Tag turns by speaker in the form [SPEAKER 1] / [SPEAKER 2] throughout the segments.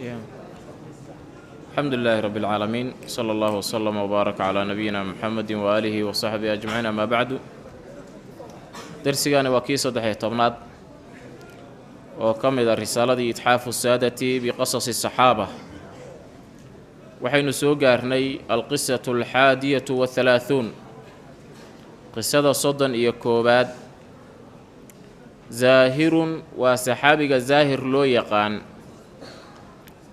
[SPEAKER 1] الحمد لله رب العالمين صلى الله وسلم وبارك على نبينا محمد وآله وصحبه أجمعين. أما بعد درسيغاني waa kii 13 oo ka mid ah risaaladii itxaafu saadati biqasas الصحابة. waxaynu soo gaarnay alqisatu alxaadiyatu والثلاثون qisada 31 zaahirun waa saxaabiga zaahir loo yaqaan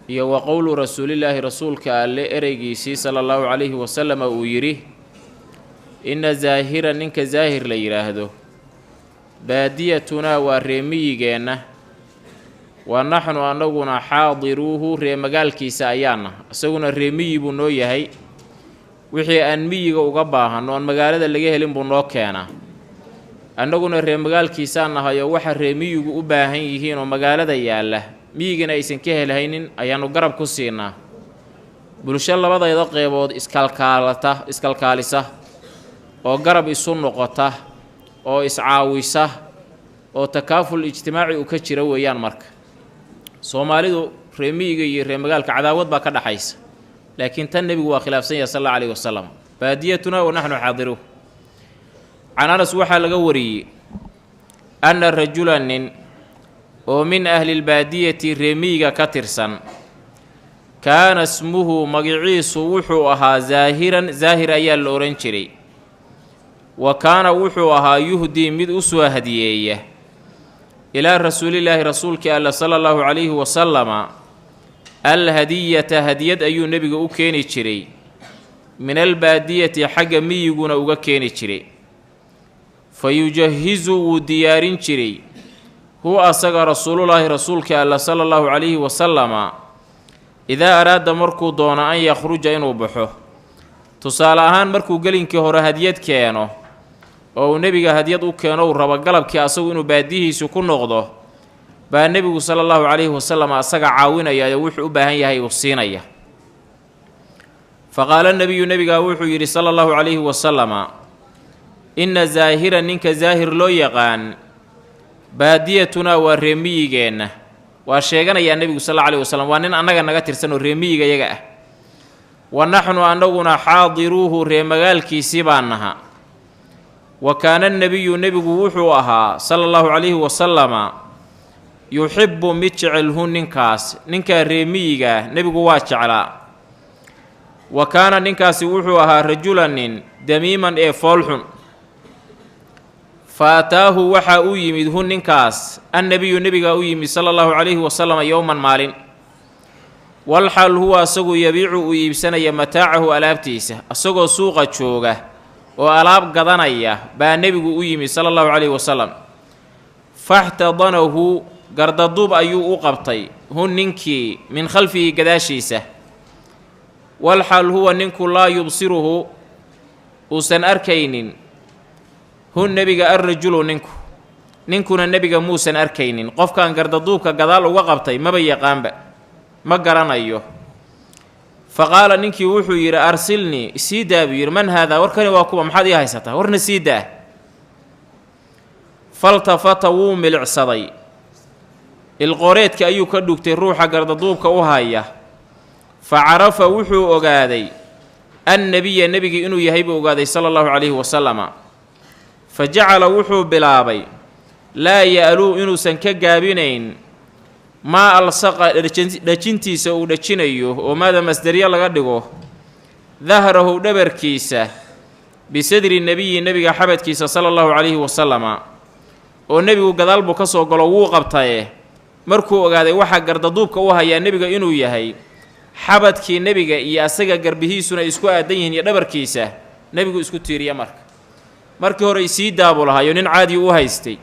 [SPEAKER 1] iyo wa qowlu rasuulillaahi rasuulka alle ereygiisii sala allahu calayhi wasalama uu yidhi inna zaahira ninka zaahir la yidhaahdo baadiyatunaa waa reemiyigeenna wa naxnu annaguna xaadiruuhu reemagaalkiisa ayaana isaguna reemiyi buu noo yahay wixii aan miyiga uga baahanno oon magaalada laga helin buu noo keenaa annaguna reemagaalkiisaan nahay oo waxa reemiyigu u baahan yihiin oo magaalada yaalla miyigana aysan ka helhaynin ayaannu garab ku siinaa. bulsho labadayda qeybood iskalkaalisa oo garab isu noqota oo iscaawisa oo takaaful ijtimaaci u ka jira weeyaan. marka soomaalidu reemiyiga iyo reemagaalka cadaawad baa ka dhaxaysa, laakiin tan nebigu waa khilaafsan yahay sal alla alayhi wasalam. baadiyatuna wa naxnu xaadiruuh. can anas waxaa laga wariyey anna rajulanin oo min ahlilbaadiyati reemiyiga ka tirsan kaana ismuhu magiciisu wuxuu ahaa zaahiran zaahir ayaa la odhan jiray, wa kaana wuxuu ahaa yuhdii mid u soo hadiyeeya ilaa rasuulillaahi rasuulkii alla sala allahu calayhi wasalama alhadiyata hadiyad ayuu nebiga u keeni jiray min albaadiyati xagga miyiguna uga keeni jiray. fa yujahizu wuu diyaarin jiray huwa asaga rasuulullaahi rasuulka alla sala allahu calayhi wasalama idaa araada markuu doono an yakhruja inuu baxo. tusaale ahaan markuu gelinkii hore hadiyad keeno oo uu nebiga hadiyad u keeno uu rabo galabkii asagu inuu baadiyihiisu ku noqdo baa nebigu sala allahu calayhi wasalam asaga caawinaya oo wuxuu u baahan yahay uu siinaya. fa qaala nebiyu nebigaa wuxuu yidhi sala allahu calayhi wasalama inna zaahira ninka zaahir loo yaqaan baadiyatunaa waa reemiyigeenna. waa sheeganayaa nebigu sal alla alayhi wasalam waa nin annaga naga tirsan oo reemiyiga yaga ah. wa naxnu annaguna xaadiruuhu reemagaalkiisii baan naha. wa kaana nebiyu nebigu wuxuu ahaa sala allahu calayhi wasalama yuxibbu mid jecelhu ninkaa reemiyigaa nebigu waa jeclaa. wa kaana ninkaasi wuxuu ahaa rajulanin damiiman ee foolxun. fa ataahu waxaa u yimid ninkaas annebiyu nebigaa u yimid sala allahu calayhi wasalama yowman maalin walxal huwa asagu yabiicu uu iibsanaya mataacahu alaabtiisa. asagoo suuqa jooga oo alaab gadanaya baa nebigu u yimid sala allahu calayhi wasalam. faxtadanahu gardaduub ayuu u qabtay ninkii min khalfihi gadaashiisa. walxal huwa ninku laa yubsiruhu uusan arkaynin nebiga alrajulu ninkuna nebiga muusan arkaynin. qofkan gardaduubka gadaal uga qabtay maba yaqaanba, ma garanayo. fa qaala ninkii wuxuu yidhi arsilnii isii daa buu yidhi. man haadaa warkani waa kuwa maxaad ii haysataa warna sii daa. faltafata wuu milicsaday ilqoreedka ayuu ka dhugtay ruuxa gardaduubka u haya. fa carafa wuxuu ogaaday annebiya nebigii inuu yahay buu ogaaday sala allahu calayhi wasalama. fa jacala wuxuu bilaabay laa ya'luu inuusan ka gaabinayn maa alsaqa dhajintiisa uu dhajinayo oo maada masderya laga dhigo dahrahu dhabarkiisa bisadri nebiyi nebiga xabadkiisa sala allahu calayhi wasalama. oo nebigu gadaal buu ka soo galo wuu qabtaye markuu ogaaday waxaa gardaduubka u hayaa nebiga inuu yahay xabadkii nebiga iyo asaga garbihiisuna isku aadan yihiin iyo dhabarkiisa nebigu isku tiiriya. markii hore isii daabu lahayo nin caadi u haystay,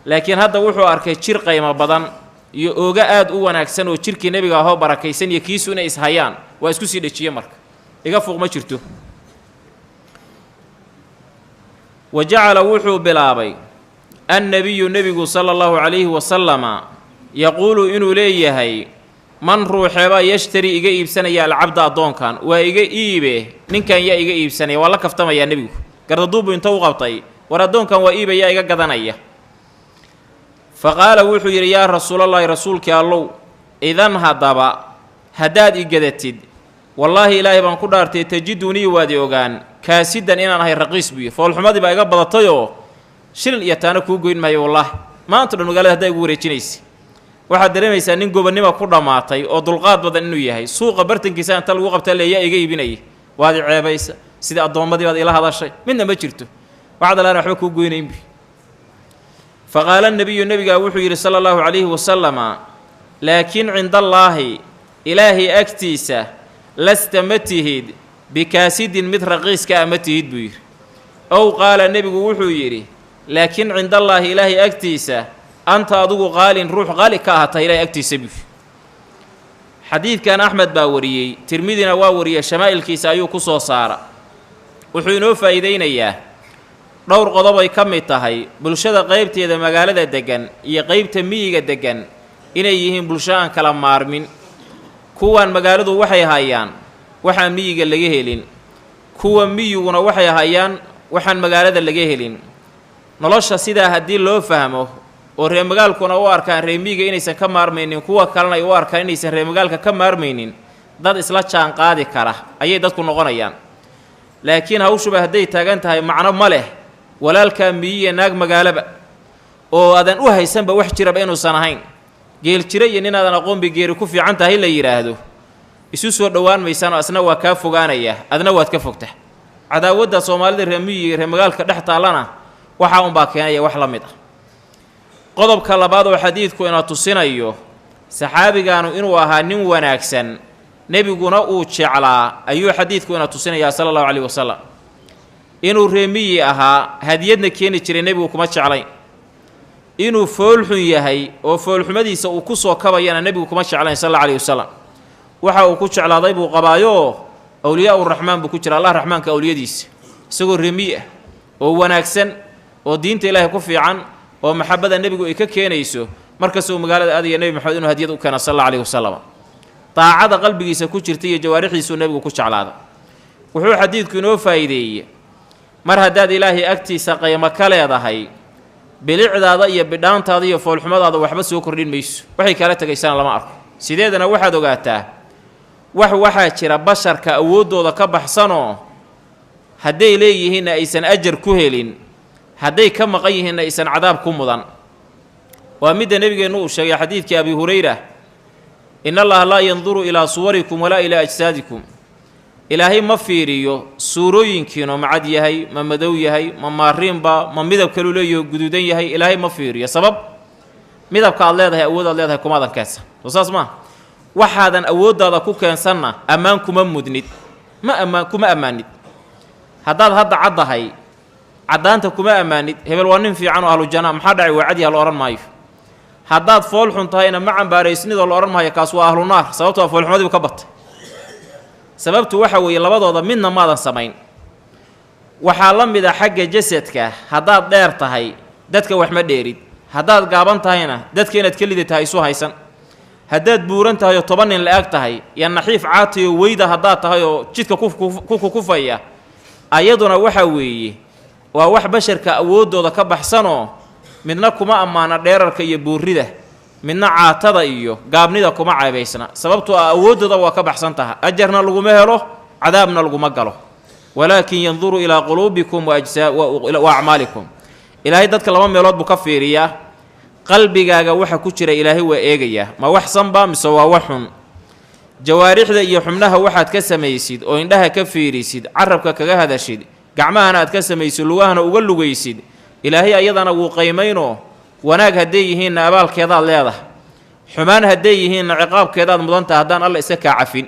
[SPEAKER 1] laakiin hadda wuxuu arkay jir qaymo badan iyo ooga aad u wanaagsan oo jirkii nebiga ahoo barakaysan iyo kiisu inay ishayaan. waa isku sii dhejiye marka iga fuuq ma jirto. wa jacala wuxuu bilaabay annebiyu nebigu sala allahu calayhi wasalama yaquulu inuu leeyahay man ruuxeebaa yashtari iga iibsanaya alcabda addoonkan. waa iga iibe ninkan yaa iga iibsanaya. waa la kaftamayaa nebigu. gardaduubbu inta u qabtay war addoonkan waa iibayaa iga gadanaya. fa qaala wuxuu yidhi yaa rasuulallaahi rasuulkii allow idan haddaba haddaad i gadatid wallaahi ilaahay baan ku dhaartay tajidunii waadi ogaan kaasidan inaan ahay raqiis buyo foolxumadii baa iga badatayoo shilin iyo taana kuu goyn maayo wallaahi maanta dhan magaalada haddaa igu wareejinaysa waxaad dareemaysaa nin gobonnima ku dhammaatay oo dulqaad badan inuu yahay suuqa bartankiisa inta lagu qabtaa leeyaa iga iibinaya waad i ceebaysa sidii addoommadii baad ila hadashay midna ma jirto waxaad alaana waxba kuu goynaynbi faqaala nebiyu nebigaa wuxuu yidhi sala allahu calayhi wasalama laakiin cindallaahi ilaahay agtiisa lasta ma tihid bikaasidin mid raqiiska a ma tihid buu yidhi ow qaala nebigu wuxuu yidhi laakiin cindallaahi ilaahay agtiisa anta adugu qaalin ruux qaali ka ahata ilaahay agtiisa buu xadiidkan axmed baa wariyey tirmidina waa wariyey shamaa'ilkiisa ayuu ku soo saara wuxuu inoo faa'iidaynayaa dhowr qodob ay ka mid tahay bulshada qaybteeda magaalada deggan iyo qaybta miyiga deggan inay yihiin bulsho aan kala maarmin kuwan magaaladu waxay hayaan waxaan miyiga laga helin kuwa miyiguna waxay hayaan waxaan magaalada laga helin nolosha sidaa haddii loo fahmo oo reer magaalkuna u arkaan reer miyiga inaysan ka maarmaynin kuwa kalena ay u arkaan inaysan reer magaalka ka maarmaynin dad isla jaan qaadi kara ayay dadku noqonayaan laakiin hawshuba hadday taagan tahay macno ma leh walaalkaa miyiya naag magaalaba oo aadan u haysanba wax jiraba inuusan ahayn geel jira iyo ninaadan aqoonbi geeri ku fiican tahay la yidhaahdo isu soo dhowaan maysaanoo asna waa kaa fogaanaya adna waad ka fogta cadaawadda soomaalida reer miyiga reer magaalka dhex taallana waxaa unbaa keenaya wax la mid ah qodobka labaad oo xadiidku ina tusinayo saxaabigaanu inuu ahaa nin wanaagsan nebiguna uu jeclaa ayuu xadiidku ina tusinayaa sala allahu calayhi wasalam inuu reemiyi ahaa hadiyadna keeni jiray nebigu kuma jeclayn inuu foolxun yahay oo foolxumadiisa uu ku soo kabayana nebigu kuma jeclayn sal alla alayhi wasalam waxa uu ku jeclaaday buu qabaayoo awliyaa uraxmaan buu ku jira allah raxmaanka awliyadiisa isagoo reemiyi ah oo wanaagsan oo diinta ilaahay ku fiican oo maxabada nebigu ay ka keenayso markastuu magaalada aadaya nebi maxamed inuu hadiyad u keena sal alla alayhi wasalam daacada qalbigiisa ku jirta iyo jawaarixiisuu nebigu ku jeclaada wuxuu xadiidku inoo faa'iideeyey mar haddaad ilaahay agtiisa qaymo ka leedahay bilicdaada iyo bidhaantaada iyo foolxumadaada waxba soo kordhin mayso waxay kala tegaysaan lama arko sideedana waxaad ogaataa waxaa jira basharka awooddooda ka baxsanoo hadday leeyihiinna aysan ajar ku helin hadday ka maqan yihiinna aysan cadaab ku mudan waa midda nebigeennu uu sheegay xadiidkii abi hurayra in allaha laa yanduru ilaa suwarikum walaa ilaa ajsaadikum ilaahay ma fiiriyo suurooyinkiinu ma cad yahay ma madow yahay ma maariinba ma midab kalu leeyaho guduudan yahay ilaahay ma fiiriyo sabab midabka aad leedahay awood aad leedahay kumaadan keensan soo saas maa waxaadan awooddaada ku keensanna ammaan kuma mudnid kuma ammaanid haddaad hadda caddahay caddaanta kuma ammaanid hebel waa nin fiican oo ahlujanna maxaa dhacay waa cadyaha la odhan maayo haddaad fool xun tahayna ma cambaaraysnidoo la odhan maayo kaas waa ahlu naar sababtoo foolxumadiibu ka batay sababtu waxa weeye labadooda midna maadan samayn waxaa la mid a xagga jasadka haddaad dheer tahay dadka wax ma dheerid haddaad gaaban tahayna dadka inaad ka lidi tahay isu haysan haddaad buuran tahay oo 10 nin la-ag tahay iyo naxiif caatiyo weyda haddaad tahay oo jidka ku kufaya ayaduna waxa weeye waa wax basharka awooddooda ka baxsanoo midna kuma ammaana dheerarka iyo buurrida midna caatada iyo gaabnida kuma caybaysna sababtoo ah awooddooda waa ka baxsan taha ajarna laguma helo cadaabna laguma galo walaakin yanduru ilaa quluubikum wa acmaalikum ilaahay dadka laba meelood buu ka fiiriyaa qalbigaaga waxa ku jira ilaahay waa eegayaa ma wax sanba mise waa wax xun jawaarixda iyo xubnaha waxaad ka samaysid oo indhaha ka fiirisid carabka kaga hadashid gacmahana aad ka samaysid lugahana uga lugaysid ilaahay ayadana wuu qaymaynoo wanaag hadday yihiinna abaalkeedaad leedahay xumaan hadday yihiinna ciqaabkeedaad mudantaha haddaan alla iska kaa cafin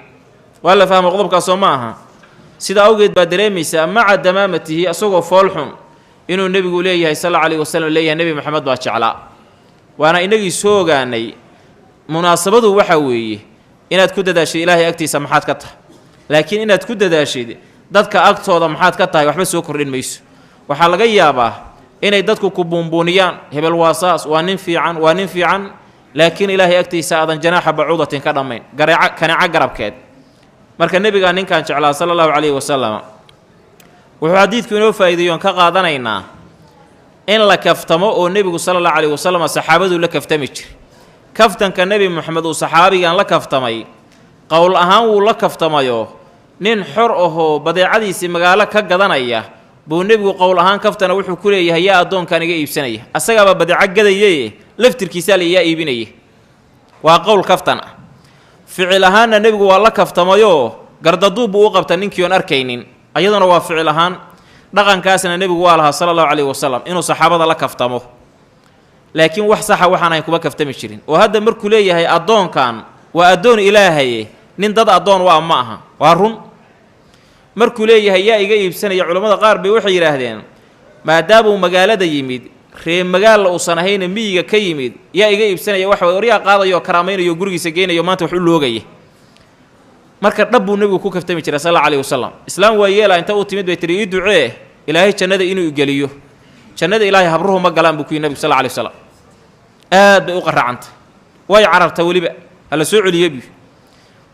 [SPEAKER 1] waa la fahma qodobkaasoo ma aha sida awgeed baad dareemaysaa maca damaamatihi isagoo fool xun inuu nebigu leeyahay sal alla alayhi wasalam leeyahay nebi maxamed baa jeclaa waana inagii soo ogaanay munaasabadu waxa weeye inaad ku dadaashid ilaahay agtiisa maxaad ka tahay laakiin inaad ku dadaashid dadka agtooda maxaad ka tahay waxba soo kordhin mayso waxaa laga yaabaa inay dadku ku buunbuuniyaan hebel waa saas waa nin fiican laakiin ilaahay agtiisa aadan janaaxa bacuudatin ka dhammayn kaneeco garabkeed marka nebigaa ninkan jeclaa sala allahu calayhi wasalam wuxuu xadiidku inoo faa'iideeyoon ka qaadanaynaa in la kaftamo oo nebigu sala allahu calayhi wasalam saxaabaduu la kaftami jiray kaftanka nebi moxamed uu saxaabigan la kaftamay qowl ahaan wuu la kaftamayo nin xor ahoo badeecadiisii magaalo ka gadanaya buu nebigu qowl ahaan kaftana wuxuu ku leeyahay yaa addoonkan iga iibsanaya asagaaba badeeco gadaye laftirkiisaa la iyaa iibinaya waa qowl kaftan ah ficil ahaanna nebigu waa la kaftamayoo gardaduub buu u qabta ninkii oon arkaynin ayaduna waa ficil ahaan dhaqankaasna nebigu waa lahaa sala allahu calayhi wasalam inuu saxaabada la kaftamo laakiin wax saxa waxaan ahayn kuma kaftami jirin oo hadda markuu leeyahay addoonkan waa addoon ilaahaye nin dad addoon waa ma aha waa run markuu leeyahay yaa iga iibsanaya culammada qaar bay waxay yidhaahdeen maadaamuu magaalada yimid ree magaalla uusan ahayna miyiga ka yimid yaa iga iibsanaya waxa way oryaa qaadayo karaamaynayo gurigiisa geynayo maanta wax u loogaya marka dhab buu nebigu ku kaftami jiray sal alla alayhi wasalam islaam waa yeelaa inta uu timid bay tihi ii ducee ilaahay jannada inuu igeliyo jannada ilaahay habruhu ma galaan buu ku yihi nebigu sal alla alayhi wasalam aad bay u qaracantay way cararta weliba hala soo celiye buu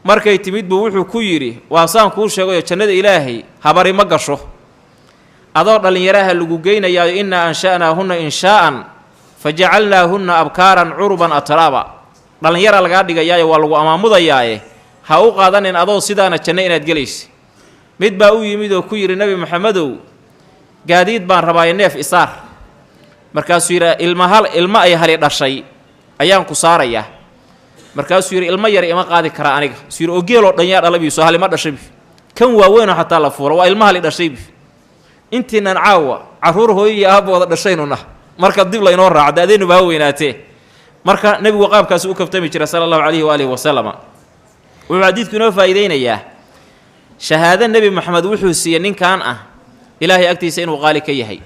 [SPEAKER 1] markay timid buu wuxuu ku yidhi waa saan kuu sheegayo jannada ilaahay habari ma gasho adoo dhallinyaraha lagu geynayaayo innaa ansha'naahunna inshaa'an fa jacalnaahunna abkaaran curuban atraaba dhallinyara lagaa dhigayaayo waa lagu amaamudayaaye ha u qaadanin adoo sidaana janno inaad gelaysa mid baa u yimid oo ku yidhi nebi moxamedow gaadiid baan rabaaye neef isaar markaasuu yidhi ilmo ay hali dhashay ayaan ku saarayaa markaasuu yidhi ilmo yar ima qaadi karaa aniga isuu yidhi oo geeloo dhan yaa dhalabiiso halima dhashay bi kan waaweynoo xataa la fuulo waa ilma hali dhashay bi intiinan caawa carruur hooyo iyo aabbooda dhashaynuna marka dib laynoo raaco da-deennuba ha weynaatee marka nebigu qaabkaasi u kaftami jira sala allahu calayhi waalihi wasalama wuxuu xadiidku inoo faa'iideynayaa shahaado nebi moxamed wuxuu siiyey ninkan ah ilaahay agtiisa inuu qaali ka yahay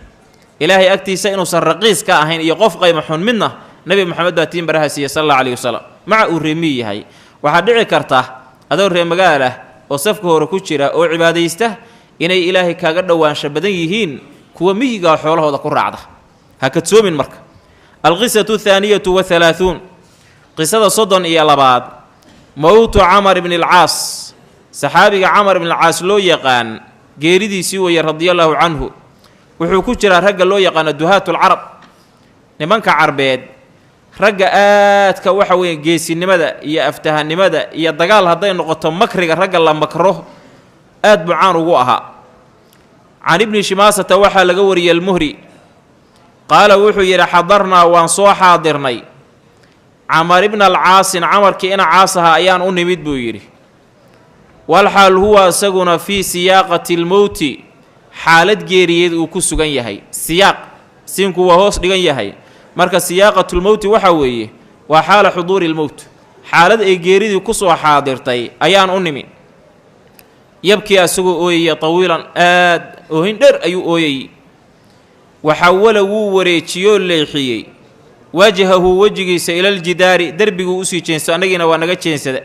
[SPEAKER 1] ilaahay agtiisa inuusan raqiis ka ahayn iyo qof qayma xun midna nebi moxamed baa tiin baraha siiyey sala allahu calayhi wasalam maca uu reemiyi yahay waxaa dhici karta adoo ree magaalah oo safka hore ku jira oo cibaadaysta inay ilaahay kaaga dhowaansho badan yihiin kuwa miyigaa xoolahooda ku raacda ha kadsoomin marka alqisatu athaaniyatu wahalaahuun qisada 32 mowtu camar ibni alcaas saxaabiga camar ibni alcaas loo yaqaan geeridiisii weeye radiallaahu canhu wuxuu ku jiraa ragga loo yaqaano duhaatulcarab nimanka carbeed ragga aadka waxa weeye geesinimada iyo aftahanimada iyo dagaal hadday noqoto makriga ragga la makro aad buu caan ugu ahaa can ibni shimaasata waxaa laga wariyey almuhri qaala wuxuu yidhi xadarnaa waan soo xaadirnay camar ibna alcaasin camarkii ina caas ahaa ayaan u nimid buu yidhi walxaal huwa isaguna fii siyaaqati lmowti xaalad geeriyeed uu ku sugan yahay siyaaq siinku waa hoos dhigan yahay marka siyaaqatulmowti waxaa weeye waa xaala xuduuri lmowt xaalad ay geeridii ku soo xaadirtay ayaan u nimid yabkii asagoo ooyaya tawiilan aad oohin dher ayuu ooyayey waxawala wuu wareejiyoo leexiyey wajhahu wejigiisa ilaljidaari derbiguu usii jeenso annagiina waa naga jeensada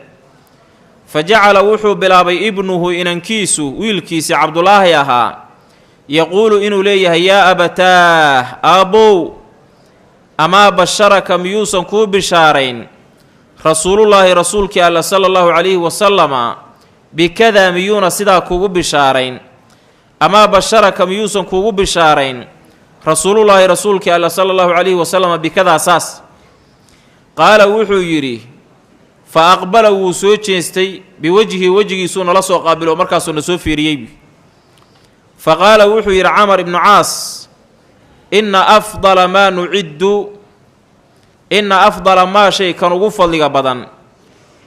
[SPEAKER 1] fa jacala wuxuu bilaabay ibnuhu inankiisu wiilkiisii cabdulaahi ahaa yaquulu inuu leeyahay yaa abataah aabbow amaa basharaka miyuusan kuu bishaarayn rasuulullaahi rasuulkii alla sala allahu calayhi wasalama bikadaa miyuuna sidaa kugu bishaarayn amaa basharaka miyuusan kuugu bishaarayn rasuulullaahi rasuulkii alla sala allahu calayhi wasalama bikadaa saas qaala wuxuu yidhi fa aqbala wuu soo jeestay biwejhi wejigiisuu nala soo qaabilo markaasuu na soo fiiriyey fa qaala wuxuu yidhi camar ibnu caas inna afdala maa shay kan ugu fadliga badan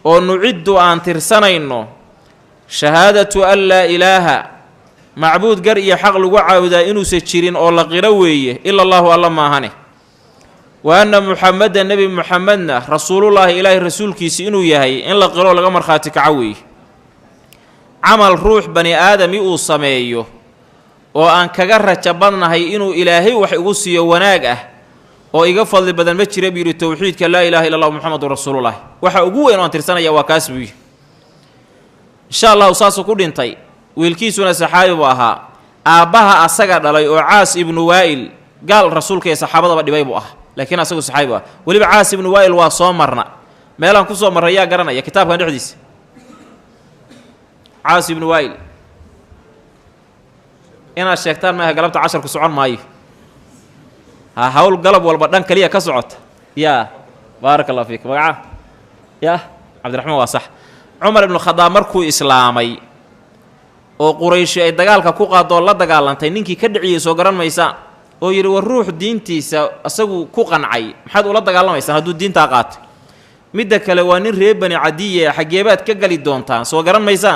[SPEAKER 1] oo nuciddu aan tirsanayno shahaadatu an laa ilaaha macbuud gar iyo xaq lagu caabudaa inuusan jirin oo la qiro weeye ila allaahu alla maahane wa anna muxameda nebi muxamedna rasuulullaahi ilaahay rasuulkiisi inuu yahay in la qiroo laga markhaati kaco weeye camal ruux bani aadami uu sameeyo oo aan kaga raja badnahay inuu ilaahay wax igu siiyo wanaag ah oo iga fadli badan ma jira buu yidhi towxiidka laa ilaaha illa allahu muxamedun rasuulullaahi waxa ugu weyn oo aan tirsanaya waa kaas buu yidhi insha allahu saasuu ku dhintay wiilkiisuna saxaabi buu ahaa aabbaha asaga dhalay oo caas ibnu waa'il gaal rasuulka iyo saxaabadaba dhibay buu ahaa laakiin asagu saxaabi buu ahaa weliba caas ibnu waa'il waa soo marna meelaan ku soo marray yaa garanaya kitaabkan dhexdiisa caas ibnu waa'il inaad sheegtaan maaha galabta casharku socon maayo ha hawl galab walba dhan kaliya ka socota yaa بارك الله فيك مقعه يا عبد الرحمن واصح عمر بن الخطاب markuu islaamay oo quraysh ay dagaalka ku qaado la dagaalantay ninkii ka dhiciyay soo garan maysa oo yiri war ruux diintiisa asagu ku qancay maxaad ula dagaalamaysaa haduu diinta qaato midda kale waa nin reer bani cadiye xageebaad ka gali doontaan soo garan maysa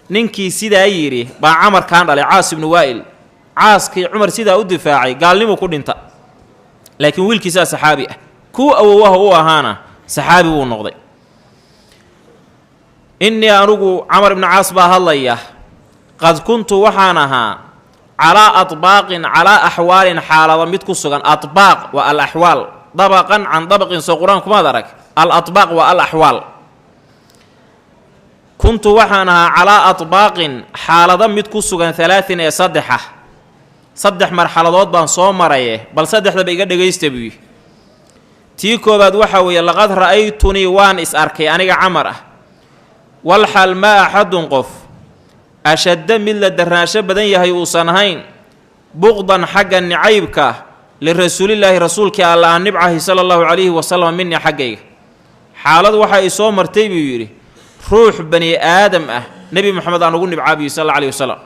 [SPEAKER 1] ninkii sidaa yiri baa Umar kaan dhalay Caas ibn Waa'il caaskii Umar sidaa u difaacay gaalnimo ku dhinta laakiin wiilkiisa saxaabi ah ku awowaha u ahaana saxaabi uu noqday inni anugu Umar ibn Caas baa hadlaya qad kuntu waxaanaha ala atbaaqin ala ahwaalin xaalada mid ku sugan atbaaq wa al ahwaal dabaqan an dabaqin soo quraanku ma darag al atbaaq wa al ahwaal kuntu waxaanaha ala atbaaqin xaalada mid ku sugan 3 marxaladood baan soo maray bal saddexda iga dhageysta bi tii koobaad waxa weeye laqad ra'aytuni waan is arkay aniga Umar ah wal hal ma ahadun qof ashadda min la daraasho badan yahay uu sanahayn buqdan xagga nicaybka li rasuulillahi rasuulki allah nibcahi sallallahu alayhi wa sallam minni xaggayga xaalad waxa ay soo martay buu yiri ruux bani aadam ah nabi maxamed aan ugu nibcaabi sallallahu alayhi wa sallam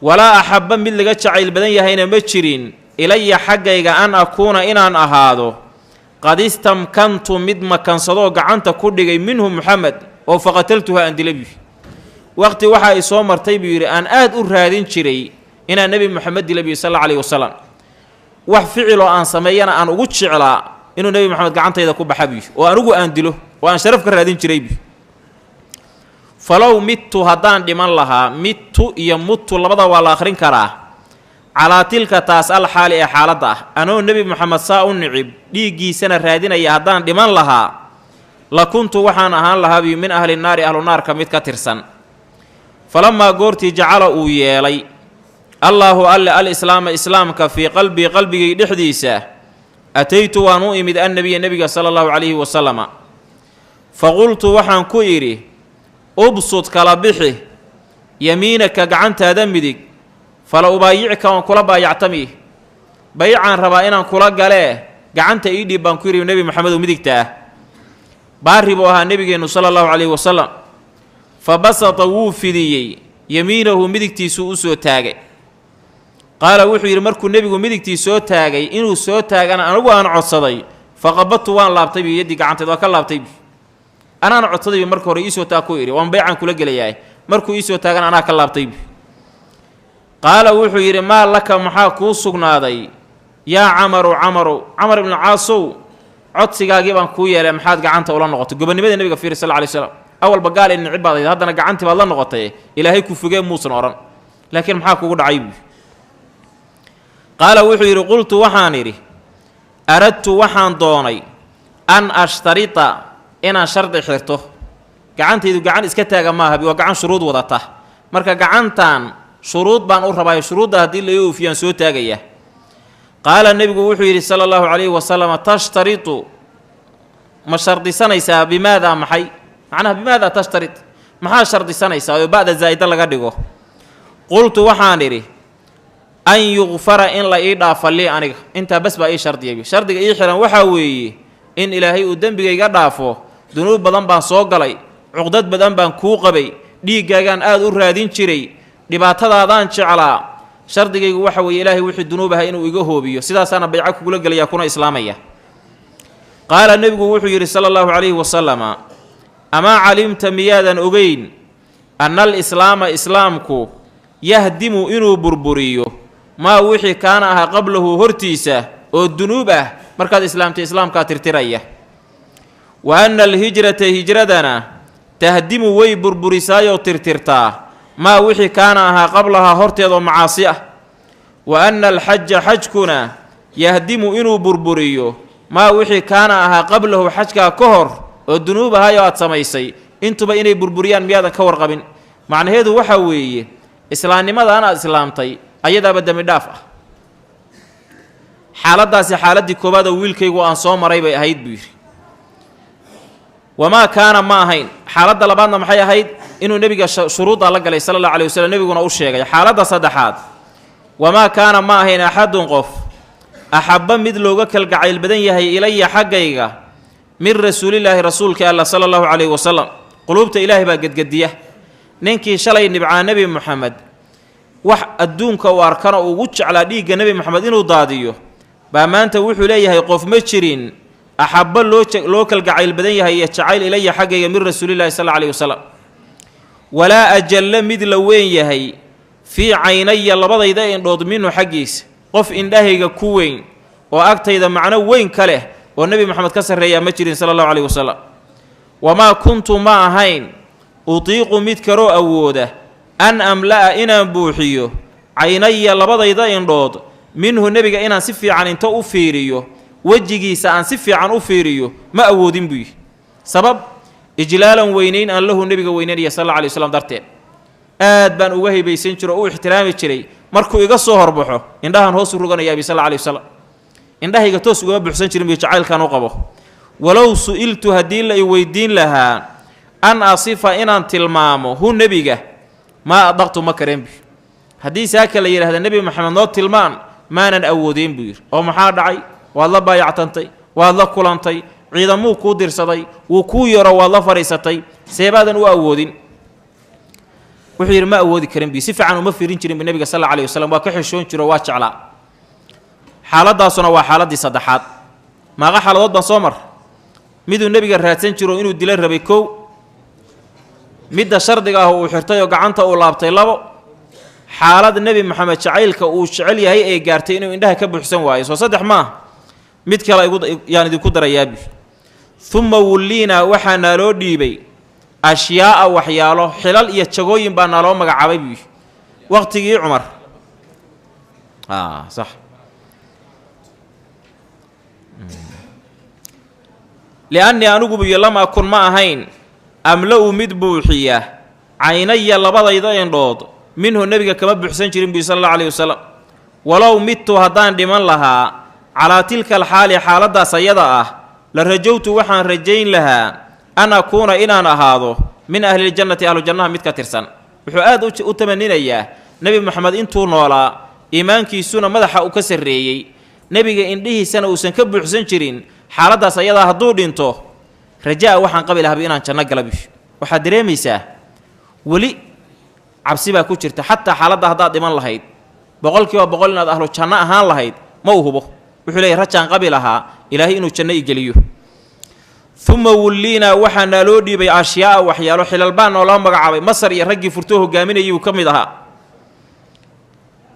[SPEAKER 1] wala ahabba min laga jacayl badan yahayna ma jirin ilayya xaggayga an akuuna inaan ahaado qad istamkantu mid makansado gacanta ku dhigay minhu muhammad oo faqataltuha an dilabi waqti waxa ay soo martay buu yiri aan aad u raadin jiray inaan nabi maxamed dilabi sallallahu alayhi wasallam wax ficilo aan sameeyana aan ugu jeclaa inuu nabi maxamed gacantayda ku baxabi oo anugu aan dilo oo aan sharaf ka raadin jiray falaw mittu haddaan dhiman lahaa mittu iyo muttu labada waa la akhrin karaa calaa tilka taas al xaali ee xaaladda ah anoo nebi moxamed saa u nicib dhiiggiisana raadinaya haddaan dhiman lahaa la kuntu waxaan ahaan lahaa bi min ahli naari ahlu naarka mid ka tirsan falamaa goortii jacala uu yeelay allaahu alle alislaama islaamka fii qalbii qalbigay dhexdiisa ataytu waan u imid annabiya nebiga sala allahu calayhi wasalama faqultu waxaan ku idhi ubsud kala bixi yamiinaka gacantaada midig fala ubaayicka waan kula baayactami baycaan rabaa inaan kula galee gacanta ii dhiib baan ku yidhi nebi maxamedow midigta ah baari buu ahaa nebigeennu sala allahu calayhi wasalam fa basata wuu fidiyey yamiinahu midigtiisuu u soo taagay qaala wuxuu yidhi markuu nebigu midigtii soo taagay inuu soo taagana anigu aan codsaday faqabadtu waan laabtay bi yaddii gacanteed waa ka laabtay bi anaan codsaday marka hore ii soo taag ku idhi waan baycaan kula gelayahay markuu ii soo taagana anaa ka laabtay bi qaala wuxuu yidhi maa laka maxaa kuu sugnaaday yaa camar ibnu caasow codsigaagii baan kuu yeelay maxaad gacanta ula noqotay gobonimada nebiga fiiri sal alay slam awalba gaal in nicib baad ahayd haddana gacantii baad la noqotay ilaahay ku fogee muusan odhan laakiin maxaa kugu dhacay buu qaala wuxuu yidhi qultu waxaan idhi aradtu waxaan doonay an ashtarita inaan shardi xirto gacantaydu gacan iska taaga maaha waa gacan shuruud wadata marka gacantan shuruud baan u rabaa shuruudda haddii la oofiyaan soo taagaya qaala nebigu wuxuu yidhi sala allahu calayhi wasalam tashtaritu ma shardisanaysaa bimaada maxay macnaha bimaada tashtarit maxaa shardisanaysaa oo ba'da zaa'ida laga dhigo qultu waxaan idhi an yugfara in la ii dhaafa lii aniga intaa bas baa ii shardiyay shardiga ii xiran waxaa weeye in ilaahay uu dembigayga dhaafo dunuub badan baan soo galay cuqdad badan baan kuu qabay dhiiggaagaan aad u raadin jiray dhibaatadaadaan jeclaa shardigaygu waxa weeye ilaahay wixii dunuubaha inuu iga hoobiyo sidaasaana bayco kugula gelaya kuna islaamaya qaala nebigu wuxuu yidhi sala allahu calayhi wasalama amaa calimta miyaadan ogeyn anna alislaama islaamku yahdimu inuu burburiyo maa wixii kaana ahaa qablahu hortiisa oo dunuub ah markaad islaamtay islaamkaa tirtiraya wa anna alhijrata hijradana tahdimu way burburisaayoo tirtirtaa maa wixii kaana ahaa qablahaa horteedoo macaasi ah wa anna alxaja xajkuna yahdimu inuu burburiyo maa wixii kaana ahaa qablahu xajkaa ka hor oo dunuub ahayoo aad samaysay intuba inay burburiyaan miyaadan ka warqabin macnaheedu waxaa weeye islaamnimadaan aad islaamtay ayadaaba dembi dhaaf ah xaaladdaasi xaaladdii koowaad oo wiilkaygu aan soo maray bay ahayd buu yidhi wamaa kaana ma ahayn xaaladda labaadna maxay ahayd inuu nebiga shuruuddaa la galay sala allahu alay waslm nebiguna u sheegay xaaladda saddexaad wamaa kaana ma ahayn axadun qof axabba mid looga kalgacayl badan yahay ilaya xaggayga min rasuulillaahi rasuulka alla sala allahu calayhi wasalam quluubta ilaahay baa gedgediya ninkii shalay nibcaa nebi moxamed wax adduunka u arkana ugu jeclaa dhiigga nebi moxamed inuu daadiyo baa maanta wuxuu leeyahay qof ma jirin axabba loo kalgacayl badan yahay iyo jacayl ilaya xaggayga min rasuulillahi sal alla alayhi wasalam walaa ajalla mid la weyn yahay fii caynaya labadayda indhood minhu xaggiisa qof indhahayga ku weyn oo agtayda macno weyn ka leh oo nebi moxamed ka sarreeyaa ma jirin sala allahu calayhi wasalam wamaa kuntu ma ahayn utiiqu mid kaloo awooda an amla'a inaan buuxiyo caynaya labadayda indhood minhu nebiga inaan si fiican inta u fiiriyo wejigiisa aan si fiican u fiiriyo ma awoodin buu yihi sabab ijlaalan weynayn aan lahu nebiga weynaynaya sal alla alay waslam darteed aad baan uga haybaysan jiro oo u ixtiraami jiray markuu iga soo horbaxo indhahan hoos u roganaya abi sal alla alay wasalam indhahayga toos ugama buuxsan jirin biyo jacaylkaan u qabo walow su'iltu haddii la i weydiin lahaa an asifa inaan tilmaamo hu nebiga maa adaqtu ma kareen buu haddii saaka la yidhahda nebi moxamed noo tilmaan maanan awoodeen buu yidhi oo maxaa dhacay waad la baayactantay waad la kulantay ciidamuu kuu dirsaday wuu kuu yaro waad la fadhiisatay seebaadan u awoodin wuxuu yidhi ma awoodi karin bi si fiican uma fiirin jirin nebiga sal alla alayhi wasalam waa ka xishoon jiro waa jeclaa xaaladaasuna waa xaaladdii saddexaad maaqa xaaladood baan soo mar miduu nebiga raadsan jiro inuu dila rabay kow midda shardiga ah uu xirtay oo gacanta uu laabtay labo xaalad nebi moxamed jacaylka uu jecel yahay ee gaartay inuu indhaha ka buuxsan waayo soo saddex maaha mid kale yaan idinku darayaabi uma wulliinaa waxaa naaloo dhiibay ashyaa'a waxyaalo xilal iyo jagooyin baa naaloo magacaabay buu waqtigii cumar sax liannii anigu buyo lam akun ma ahayn amla-u mid buuxiya caynaya labadayda indhood minhu nebiga kama buuxsan jirin buy sal alla alayhi wasalam walow midtu haddaan dhiman lahaa calaa tilka alxaali xaaladdaas ayada ah la rajowtu waxaan rajayn lahaa an akuuna inaan ahaado min ahliljannati ahlujannaha mid ka tirsan wuxuu aad u tamaninayaa nebi moxamed intuu noolaa iimaankiisuna madaxa uu ka sarreeyey nebiga indhihiisana uusan ka buuxsan jirin xaaladdaas ayadaa hadduu dhinto rajaa waxaan qabi lahaba inaan janno gala bish waxaad dareemaysaa weli cabsi baa ku jirta xataa xaaladda haddaad dhiman lahayd 100% inaad ahlu janno ahaan lahayd ma uu hubo wuxuu leeyahay rajaan qabi lahaa ilaahay inuu janno i geliyo uma wulliinaa waxaa naaloo dhiibay ashyaa'a waxyaalo xilal baa nooloo magacaabay masar iyo raggii furtoo hogaaminayay uu ka mid ahaa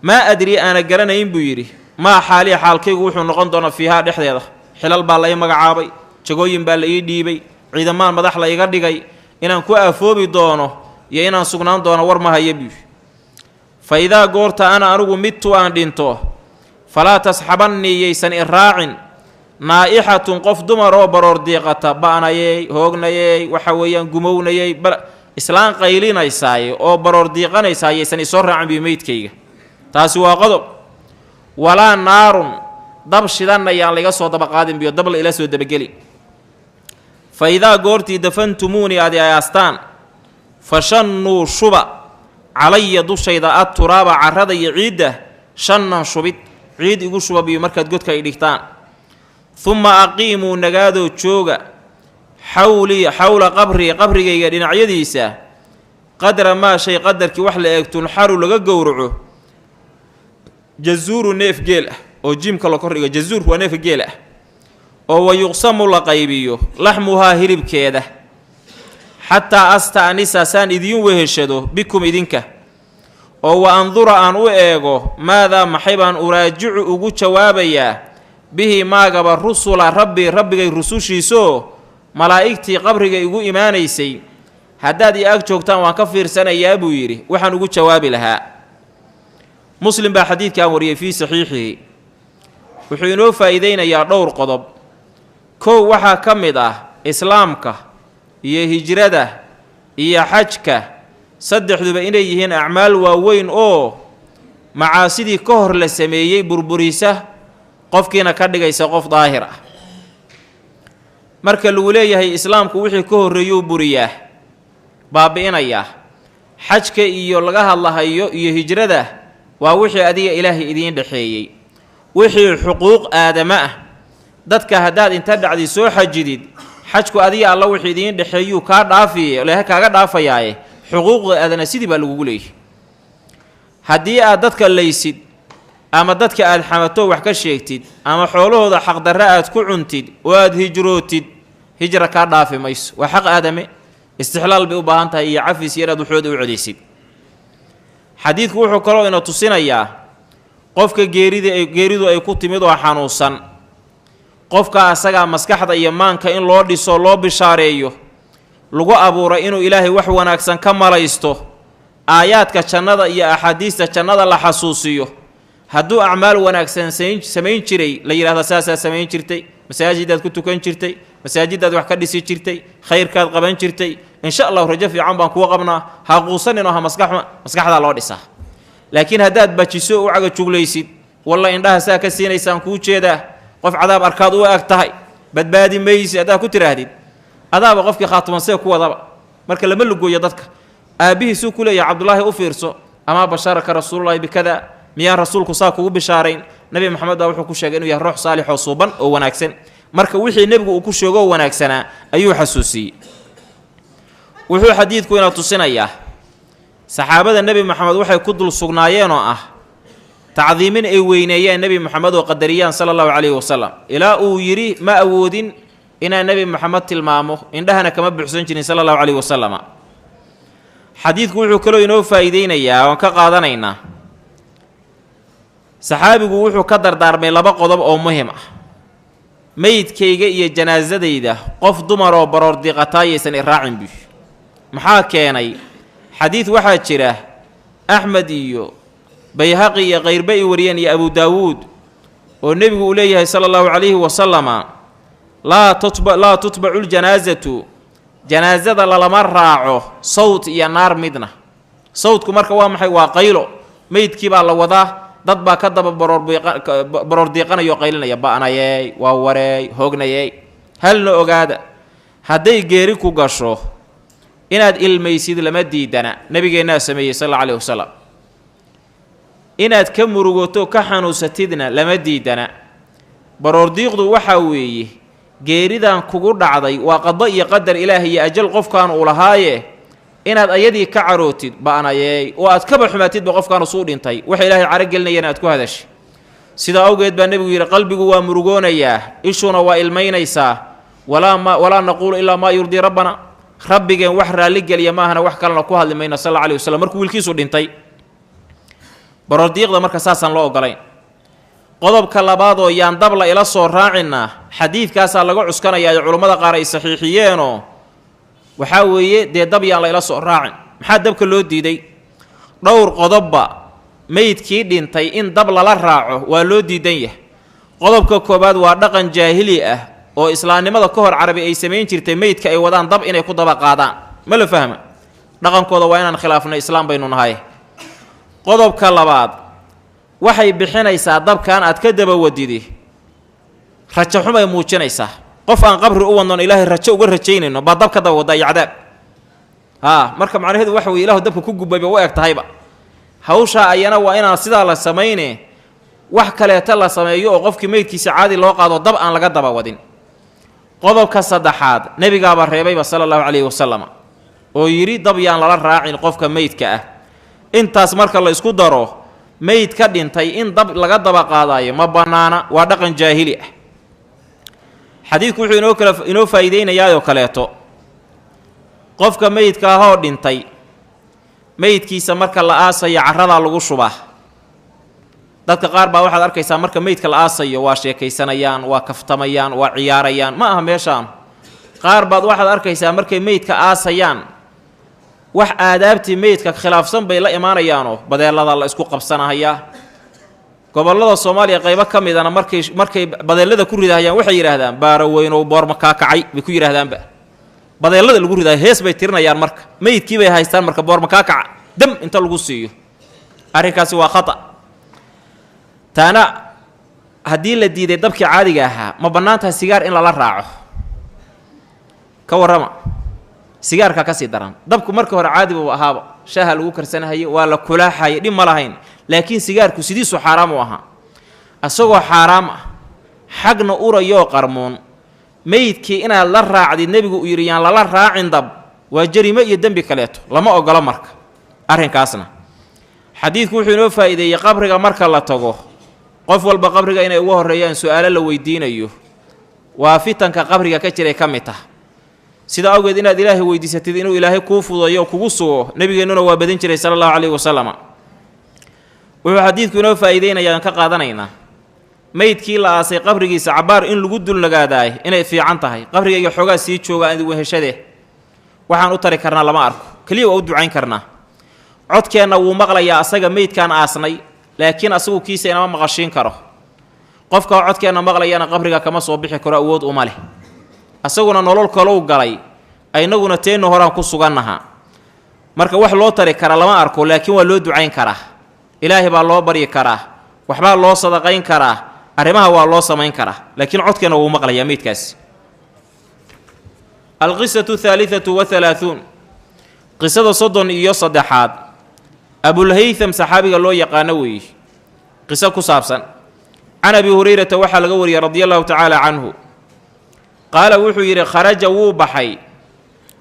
[SPEAKER 1] maa adri aana garanayn buu yidhi maa xaaliya xaalkaygu wuxuu noqon doonaa fiihaa dhexdeeda xilal baa la ii magacaabay jagooyin baa la ii dhiibay ciidamaan madax la iga dhigay inaan ku aafoobi doono iyo inaan sugnaan doono war ma haya buu fa idaa goorta ana anigu midtu aan dhinto falaa tasxabannii yaysan i raacin naa'ixatun qof dumar oo baroor diiqata ba'nayey hoognayey waxa weeyaan gumownayey islaan qaylinaysaay oo baroor diiqanaysaa yaysan isoo raacin biyo meydkayga taasi waa qodob walaa naarun dab shidanna yaan laiga soo dabaqaadin biyo dab la ila soo dabageli fa idaa goortii dafantumuunii aad i ayaastaan fashannuu shuba calaya dushayda adturaaba carrada iyo ciidda shannan shubid ciid igu shuba biyo markaad godka ay dhigtaan uma aqiimuu nagaadoo jooga xawla qabrigayga dhinacyadiisa qadra maa shay qadarkii wax la eeg tunxaru laga gowraco jazuuru neef geel ah oo jiimka la kordhigo jazuur waa neef geel ah oo wayuqsamu la qaybiyo laxmuhaa hilibkeeda xataa asta'nisa saan idiin weheshado bikum idinka oo wa andura aan u eego maadaa maxay baan uraajicu ugu jawaabayaa bihi maagaba rusula rabbigay rusushiisoo malaa'igtii qabriga igu imaanaysay haddaad i ag joogtaan waan ka fiirsanayaa buu yidhi waxaan ugu jawaabi lahaa muslim baa xadiidkan wariyey fii saxiixihi wuxuu inoo faa'iidaynayaa dhowr qodob kow waxaa ka mid ah islaamka iyo hijrada iyo xajka saddexduba inay yihiin acmaal waaweyn oo macaasidii ka hor la sameeyey burburisa qofkiina ka dhigaysa qof daahir ah marka lagu leeyahay islaamku wixii ka horreeyuu buriyaa baabi'inayaa xajka iyo laga hadlahayo iyo hijrada waa wixii adiga ilaahay idiin dhexeeyey wixii xuquuq aadama ah dadka haddaad inta dhacdi soo xajidid xajku adiga alla wixii idiin dhexeeyuu kaa dhaafiye ilaahay kaaga dhaafayaaye xuquuqda aadana sidii baa lagugu leeyahay haddii aad dadka laysid ama dadka aad xamato wax ka sheegtid ama xoolahooda xaqdarra aad ku cuntid oo aad hijrootid hijra kaa dhaafi mayso waa xaq aadame istixlaal bay u baahan tahay iyo cafis iyo inaad waxooda u codaysid xadiidku wuxuu kaloo ina tusinayaa qofka geeridu ay ku timid oo xanuunsan qofka asagaa maskaxda iyo maanka in loo dhiso loo bishaareeyo lagu abuuray inuu ilaahay wax wanaagsan ka malaysto aayaadka jannada iyo axaadiista jannada la xasuusiyo hadduu acmaal wanaagsan samayn jiray la yidhahda saasaa samayn jirtay masaajidaad ku tukan jirtay masaajidaad wax ka dhisi jirtay khayrkaad qaban jirtay insha allahu rajo fiican baan kuwa qabnaa ha quusaninoo ha maskaxdaa loo dhisaa laakiin haddaad bajiso u caga juglaysid walla indhaha saa ka siinaysaan kuu jeedaa qof cadaab arkaad u ag tahay badbaadi maysi haddaad ku tidhaahdid adaaba qofkii khaatumansee ku wadaba marka lama lugooyo dadka aabbihiisuu ku leeyahay cabdulaahi u fiirso amaa basharaka rasuululahi bikada miyaan rasuulku saa kugu bishaarayn nebi maxamed baa wuxuu ku sheegay inuu yahay ruux saalixoo suuban oo wanaagsan marka wixii nebigu uu ku sheegoo wanaagsanaa ayuu xasuusiyey wuxuu xadiidku ina tusinayaa saxaabada nebi maxamed waxay ku dul sugnaayeenoo ah tacdiimin ay weyneeyeen nebi maxamed oo qadariyaan sala allahu calayhi wasalam ilaa uu yidhi ma awoodin inaan nebi maxamed tilmaamo indhahana kama buuxsan jirin sala allahu calayhi wasalama xadiidku wuxuu kaloo inoo faa'iideynayaa oon ka qaadanaynaa saxaabigu wuxuu ka dardaarmay laba qodob oo muhim ah meydkayga iyo janaasadayda qof dumaroo baroor diiqataayaysan iraacin buy maxaa keenay xadiid waxaa jira axmed iyo bayhaqi iyo kayrba i wariyeen iyo abu daawuud oo nebigu uu leeyahay sala allahu calayhi wasalama laa tutbacu ljanaasatu janaasada lalama raaco sawt iyo naar midna sawtku marka waa maxay waa qaylo meydkii baa la wadaa dad baa ka daba baroor diiqanayo qaylinaya ba'nayeey waa wareey hoognayey halna ogaada hadday geeri ku gasho inaad ilmaysid lama diidana nebigeennaa sameeyey sal alla alayhi wasalam inaad ka murugoto ka xanuunsatidna lama diidana baroordiiqdu waxaa weeye geeridan kugu dhacday waa qado iyo qadar ilaahay iyo ajal qofkaan uu lahaaye inaad ayadii ka carootid ba'nayeey oo aad kaba xumaatidba qofkaan usuu dhintay waxa ilaahay caragelinayana aad ku hadashay sidaa awgeed baa nebigu yidhi qalbigu waa murugoonayaa ishuna waa ilmaynaysaa walaa naquulu ilaa maa yurdii rabbana rabbigeen wax raalligeliya maahana wax kalena ku hadli mayna sal alla alayhi wasalam markuu wiilkiisu dhintay baroordiiqda marka saasaan loo ogolayn qodobka labaadoo yaan dabla ila soo raacinaa xadiidkaasaa laga cuskanayaa ee culummada qaar ay saxiixiyeenoo waxaa weeye dee dab yaan la ila soo raacin maxaa dabka loo diiday dhowr qodobba meydkii dhintay in dab lala raaco waa loo diidan yahay qodobka koowaad waa dhaqan jaahili ah oo islaamnimada ka hor carabi ay samayn jirtay meydka ay wadaan dab inay ku daba qaadaan ma la fahma dhaqankooda waa inaan khilaafno islaam baynu nahay qodobka labaad waxay bixinaysaa dabkan aad ka daba wadidi rajo xumay muujinaysaa qof aan qabri u wadnoon ilaahay rajo uga rajaynayno baa dab ka daba wadda iyo cadaab marka macnaheedu waxa weye ilaahu dabka ku gubayba u eg tahayba hawshaa ayana waa inaan sidaa la samayne wax kaleeta la sameeyo oo qofkii meydkiisa caadi loo qaado dab aan laga daba wadin qodobka saddexaad nebigaaba reebayba sala allahu calayhi wasalam oo yidhi dab yaan lala raacin qofka meydka ah intaas marka la isku daro meyd ka dhintay in dab laga daba qaadaayo ma bannaana waa dhaqan jaahili ah xadiidku wuxuu inoo faa'iideynayaayoo kaleeto qofka meydka ahoo dhintay meydkiisa marka la aasayo carradaa lagu shubaa dadka qaar baa waxaad arkaysaa marka meydka la aasayo waa sheekaysanayaan waa kaftamayaan waa ciyaarayaan ma aha meeshaan qaar baad waxaad arkaysaa markay meydka aasayaan wax aadaabtii meydka khilaafsan bay la imaanayaanoo badeellada la isku qabsanahayaa gobollada soomaaliya qaybo ka midana markay badeellada ku ridahayaan waxay yidhaahdaan baaro weynow boorma kaa kacay bay ku yidhaahdaanba badeellada lagu ridayo hees bay tirinayaan marka meydkii bay haystaan marka boorma kaa kaca dam inta lagu siiyo arrinkaasi waa khata taana haddii la diiday dabkii caadiga ahaa ma bannaan tahay sigaar in lala raaco ka warrama sigaarkaa ka sii daran dabku marka hore caadi buu ahaaba shaaha lagu karsanahaye waa la kulaaxaye dhib ma lahayn laakiin sigaarku sidiisu xaaraam u ahaa asagoo xaaraam ah xagna urayoo qarmoon meydkii inaad la raacdid nebigu uu yidhi yaan lala raacin dab waa jarimo iyo dembi kaleeto lama ogolo marka arrinkaasna xadiidku wuxuu inoo faa'iideeyey qabriga marka la tago qof walba qabriga inay ugu horreeyaan su'aalo la weydiinayo waa fitanka qabriga ka jiray ka mid ah sida awgeed inaad ilaahay weydiisatid inuu ilaahay kuu fudayo kugu sugo nebigeennuna waa badin jiray sala allahu calayhi wasalam wuxuu xadiidku inoo faa'iideynayaan ka qaadanaynaa meydkii la aasay qabrigiisa cabbaar in lagu dulnagaadaay inay fiican tahay qabrigayga xoogaa sii jooga aan weheshadee waxaan u tari karnaa lama arko keliya waa u ducayn karnaa codkeenna wuu maqlayaa asaga meydkaan aasnay laakiin asagu kiisa inama maqashiin karo qofka codkeenna maqlayana qabriga kama soo bixi karo awood uma leh asaguna nolol kalow galay aynaguna teenna horaan ku sugannahaa marka wax loo tari kara lama arko laakiin waa loo ducayn karaa ilaahay baa loo baryi karaa waxbaa loo sadaqayn karaa arrimaha waa loo samayn karaa laakiin codkeenna wuu maqlayaa meydkaasi alqisatu thaalitatu wahalaahuun qisada 33 abulhaytham saxaabiga loo yaqaano weeye qiso ku saabsan can abi hurayrata waxaa laga wariyey radia allahu tacaala canhu qaala wuxuu yidhi kharaja wuu baxay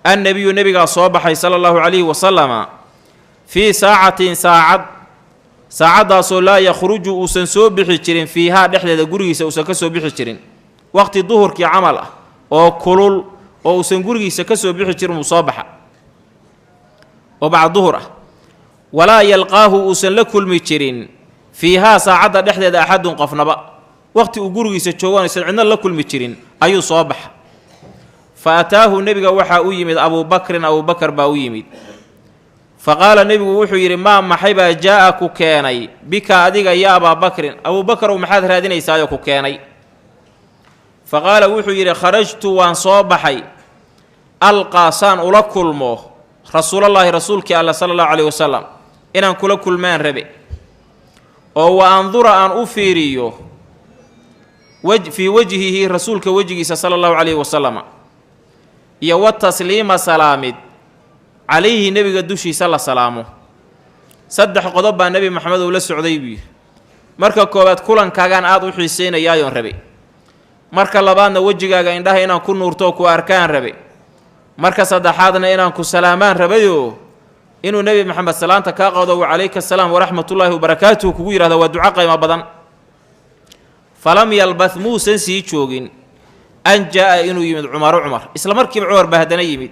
[SPEAKER 1] annebiyu nebigaa soo baxay sala allahu calayhi wasalama fii saacatin saacaddaasoo laa yakhruju uusan soo bixi jirin fiihaa dhexdeeda gurigiisa uusan ka soo bixi jirin waqti duhurkii camal ah oo kulul oo uusan gurigiisa ka soo bixi jirin uu soo baxa oo bacda duhur ah walaa yalqaahu uusan la kulmi jirin fiihaa saacadda dhexdeeda axadun qofnaba waqti uu gurigiisa joogaan aysan cidna la kulmi jirin ayuu soo baxa fa ataahu nebiga waxaa u yimid abuubakrin abuubakar baa u yimid fa qaala nebigu wuxuu yidhi maa maxay baa jaa'a ku keenay bika adiga ya abaabakrin abuubakarow maxaad raadinaysaayoo ku keenay fa qaala wuxuu yidhi kharajtu waan soo baxay alqaa saan ula kulmo rasuulallaahi rasuulkii alla sala allahu calayhi wasalam inaan kula kulmaan rabe oo wa andura aan u fiiriyo fii wajhihi rasuulka wejigiisa sala allahu calayhi wasalama iyo wa tasliima salaamid calayhi nebiga dushiisa la salaamo 3 qodob baa nebi maxamed uu la socday buu yidhi marka koowaad kulankaagaan aad u xiisaynayaayoon rabe marka labaadna wejigaaga indhaha inaan ku nuurtoo ku arkaan rabe marka saddexaadna inaan ku salaamaan rabayoo inuu nebi maxamed salaanta kaa qado wa calayka asalaam waraxmatullaahi wabarakaatuhu kugu yidhahda waa duco qaymo badan falam yalbath muusan sii joogin an jaa'a inuu yimid cumar isla markiiba cumar baa haddana yimid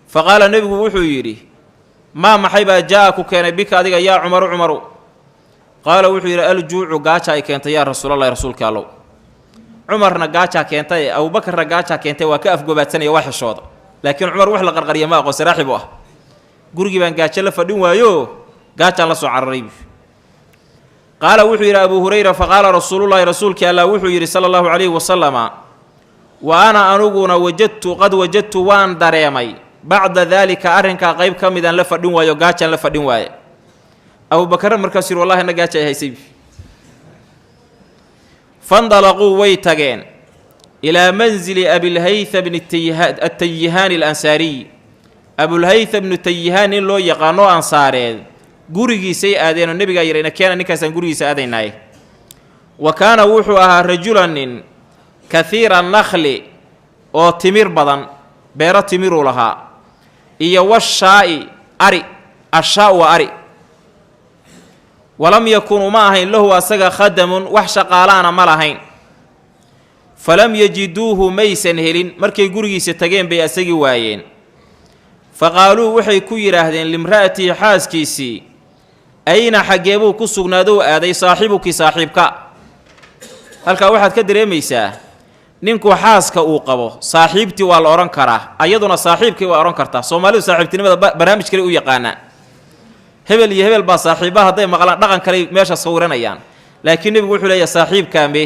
[SPEAKER 1] fa qaala nebigu wuxuu yidhi maa maxay baa jaa'a ku keenay bika adiga yaa cumaru qaala wuxuu yidhi aljuucu gaaja ay keentay yaa rasuulallahi rasuulka allow cumarna gaajaa keentay abuubakarna gaajaa keentay waa ka afgobaadsanaya waa xishooda laakiin cumar wax la qarqariya ma aqoon saraaxib u ah gurigii baan gaajo la fadhin waayo gaajaan la soo cararay qaala wuxuu yidhi abuu hurayra faqaala rasuulullaahi rasuulkii allah wuxuu yidhi sala allahu calayhi wasalama wa ana anuguna qad wajadtu waan dareemay bacda daalika arrinkaa qayb ka midaan la fadhin waayo gaajaan la fadhin waaye abuubakarna markaas yidhi wallahi na gaaja ay haysay fandalaquu way tageen ilaa manzili abilhaytha bni atayihaani alansaariy abulhaytha bnu tayihaan nin loo yaqaanoo ansaareed gurigiisay aadeenoo nebigaa yidhayna keena ninkaasaan gurigiisa aadaynaaye wa kaana wuxuu ahaa rajulan nin kahiira nakhli oo timir badan beero timiruu lahaa iyo washaa'i ari ashaa'u waa ari walam yakun uma ahayn lahu asaga khadamun wax shaqaalaana ma lahayn falam yajiduuhu maysan helin markay gurigiisa tageen bay asagii waayeen fa qaaluu waxay ku yidhaahdeen limra'atihi xaaskiisii ayna xaggeebuu ku sugnaadou aaday saaxiibukii saaxiibka halkaa waxaad ka dareemaysaa ninku xaaska uu qabo saaxiibtii waa la odhan karaa ayaduna saaxiibkii waa odhan kartaa soomaalidu saaxiibtinimada barnaamij kale u yaqaanaa hebel iyo hebel baa saaxiibaha hadday maqlaan dhaqan kale meesha sawiranayaan laakiin nebigu wuxuu leeyahay saaxiibkaame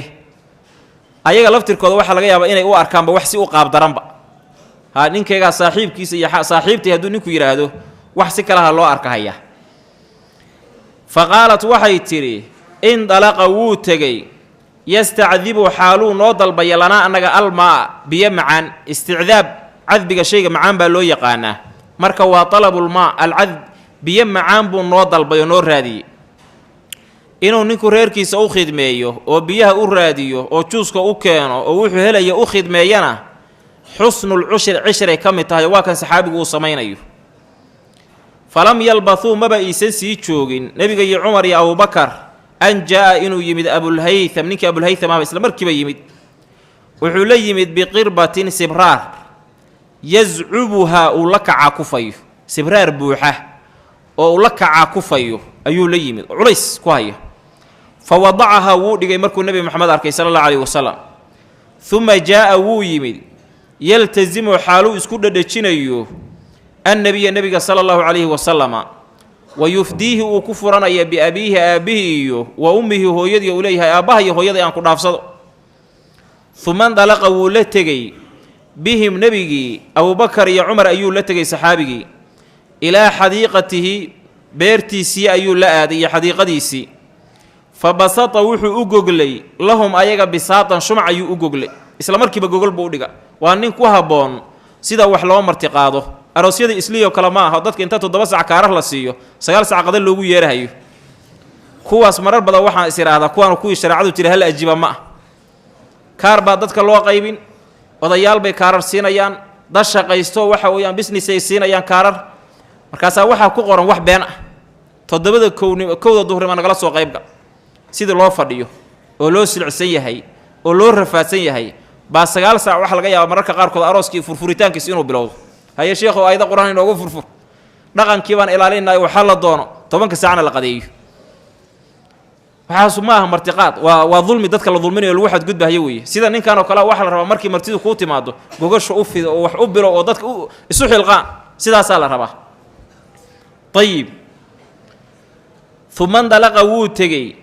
[SPEAKER 1] ayaga laftirkooda waxaa laga yaabaa inay u arkaanba wax si u qaabdaranba ninkaygaa saaxiibkiisa iyo saaxiibtii hadduu ninku yidhaahdo wax si kalaha loo arkahaya fa qaalat waxay tidhi indalaqa wuu tegey yastacdibu xaaluu noo dalbaya lanaa annaga almaa biyo macaan isticdaab cadbiga shayga macaan baa loo yaqaanaa marka waa talabulmaa alcadb biyo macaan buu noo dalbay oo noo raadiyey inuu ninku reerkiisa u khidmeeyo oo biyaha u raadiyo oo juuska u keeno oo wuxuu helaya u khidmeeyana xusnul cishray ka mid tahay waa kan saxaabigu uu samaynayo. falam yalbathuu maba iisan sii joogin nebiga iyo cumar iyo abubakar an jaa'a inuu yimid abulhaytham, ninkii abulhaytham ahba isla markiiba yimid. wuxuu la yimid biqirbatin sibraar yazcubuhaa uu la kacaa kufayo, sibraar buuxa oo uu la kacaa kufayo ayuu la yimid, culays ku haya. fa wadacahaa wuu dhigay markuu nebi moxamed arkay sala allahu calayhi wasalam. uma jaa'a wuu yimid yaltasimu xaaluu isku dhadhajinayo annabiya nebiga sala allahu calayhi wasalama, wa yufdiihi uu ku furanaya biabiihi aabbihii iyo wa ummihi hooyadii uu leeyahay aabbaha iyo hooyadii aan ku dhaafsado. uma ndalaqa wuu la tegey bihim nebigii abubakar iyo cumar ayuu la tegey saxaabigii ilaa xadiiqatihi beertiisii ayuu la aaday iyo xadiiqadiisii. fa basata wuxuu u goglay lahum ayaga bisaatan shumac ayuu u goglay, isla markiiba gogol buu u dhiga. waa nin ku habboon sida wax loo martiqaado. aroosyada isliyo kale ma aha dadka inta 7 sac kaarar la siiyo 9 sac qadal loogu yeerahayo. kuwaas marar badan waxaan is iraahdaa kuwaan kuwii shareecadu tiri hal ajiba ma ah. kaar baa dadka loo qaybin, odayaal bay kaarar siinayaan, dad shaqaysto waxa weeyaan business ay siinayaan kaarar. markaasaa waxaa ku qoran wax been ah. 7 duhurnimo nagala soo qaybga sidii loo fadhiyo oo loo silcsan yahay oo loo rafaadsan yahay baa 9 saac waxa laga yaabaa mararka qaarkood arooskii furfuritaankiisa inuu bilowdo. haye sheekhu ayda quraan inoogu furfur, dhaqankii baan ilaalinayo waxa la doono 10 saacna la qadeeyo. waxaas ma aha martiqaad, waa dulmi dadka la dulminayo lagu xadgudbahayo weeye. sida ninkan oo kale waxa la rabaa markii martidu ku timaado gogasho u fido oo wax u bilo oo dadka isu xilqaan, sidaasaa la rabaa. طيب ثم ndalaqa wuu tegey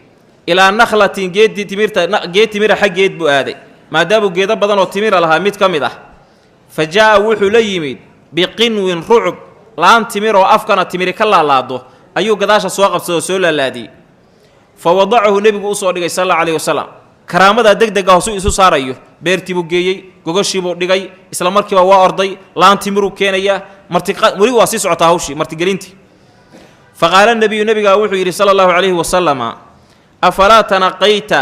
[SPEAKER 1] ilaa nakhlatin geed timira xaggeed buu aaday, maadaamuu geedo badan oo timira lahaa mid ka mid ah. fa jaa'a wuxuu la yimid biqinwin rucub, laan timir oo afkana timiri ka laalaado ayuu gadaasha soo qabsadoo soo laalaadiyey. fa wadacahu nebigu usoo dhigay sal allahu calayhi wasalam. karaamadaa deg deg ah hosuu isu saarayo, beertii buu geeyey, gogoshiibuu dhigay, isla markiiba waa orday, laan timiruu keenayaa, weli waa sii socotaa hawshii martigelintii. faqaala nebiyu nebigaa wuxuu yidhi sala allahu calayhi wasalama afalaa tanaqayta,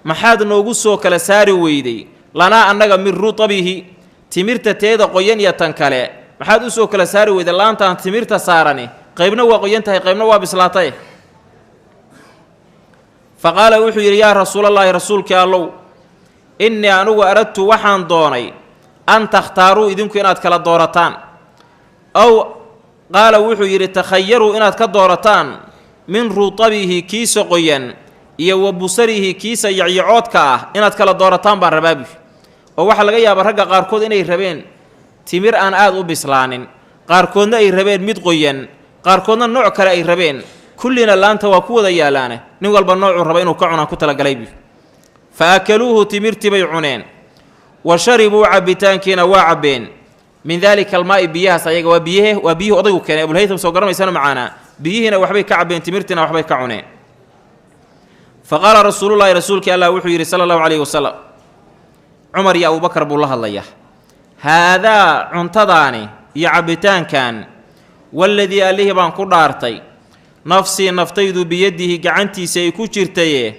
[SPEAKER 1] maxaad noogu soo kala saari weyday lanaa annaga min rutabihi, timirta teeda qoyan iyo tan kale maxaad u soo kala saari weyday laantaan timirta saarani qaybna waa qoyan tahay qaybna waa bislaatay. faqaala wuxuu yidhi yaa rasuulallaahi rasuulkii allow, innii anugu aradtu waxaan doonay an takhtaaruu idinku inaad kala doorataan, aw qaala wuxuu yidhi takhayaruu inaad ka doorataan min rutabihi kiisa qoyan iyo wa busarihi kiisa yacyacoodka ah inaad kala doorataan baan rabaabi. oo waxaa laga yaabaa ragga qaarkood inay rabeen timir aan aad u bislaanin, qaarkoodna ay rabeen mid qoyan, qaarkoodna nooc kale ay rabeen. kullina laanta waa ku wada yaalaane, nin walba noocuu raba inuu ka cunaan ku talagalaybi. fa akaluuhu timirtii bay cuneen, wa sharibuu cabbitaankiina waa cabbeen min daalika almaa'i biyahaas ayaga waa biyihii odaygu keenay abulhaytham soo garanaysana macaanaa. biyihiina waxbay ka cabbeen, timirtiina waxbay ka cuneen. fa qaala rasuulullaahi rasuulkii allah wuxuu yidhi sala allahu calayhi wasalam, cumar iyo abubakar buu la hadlayaa, haadaa cuntadaani iyo cabbitaankan waladii allihii baan ku dhaartay nafsii naftaydu biyadihi gacantiisa ay ku jirtaye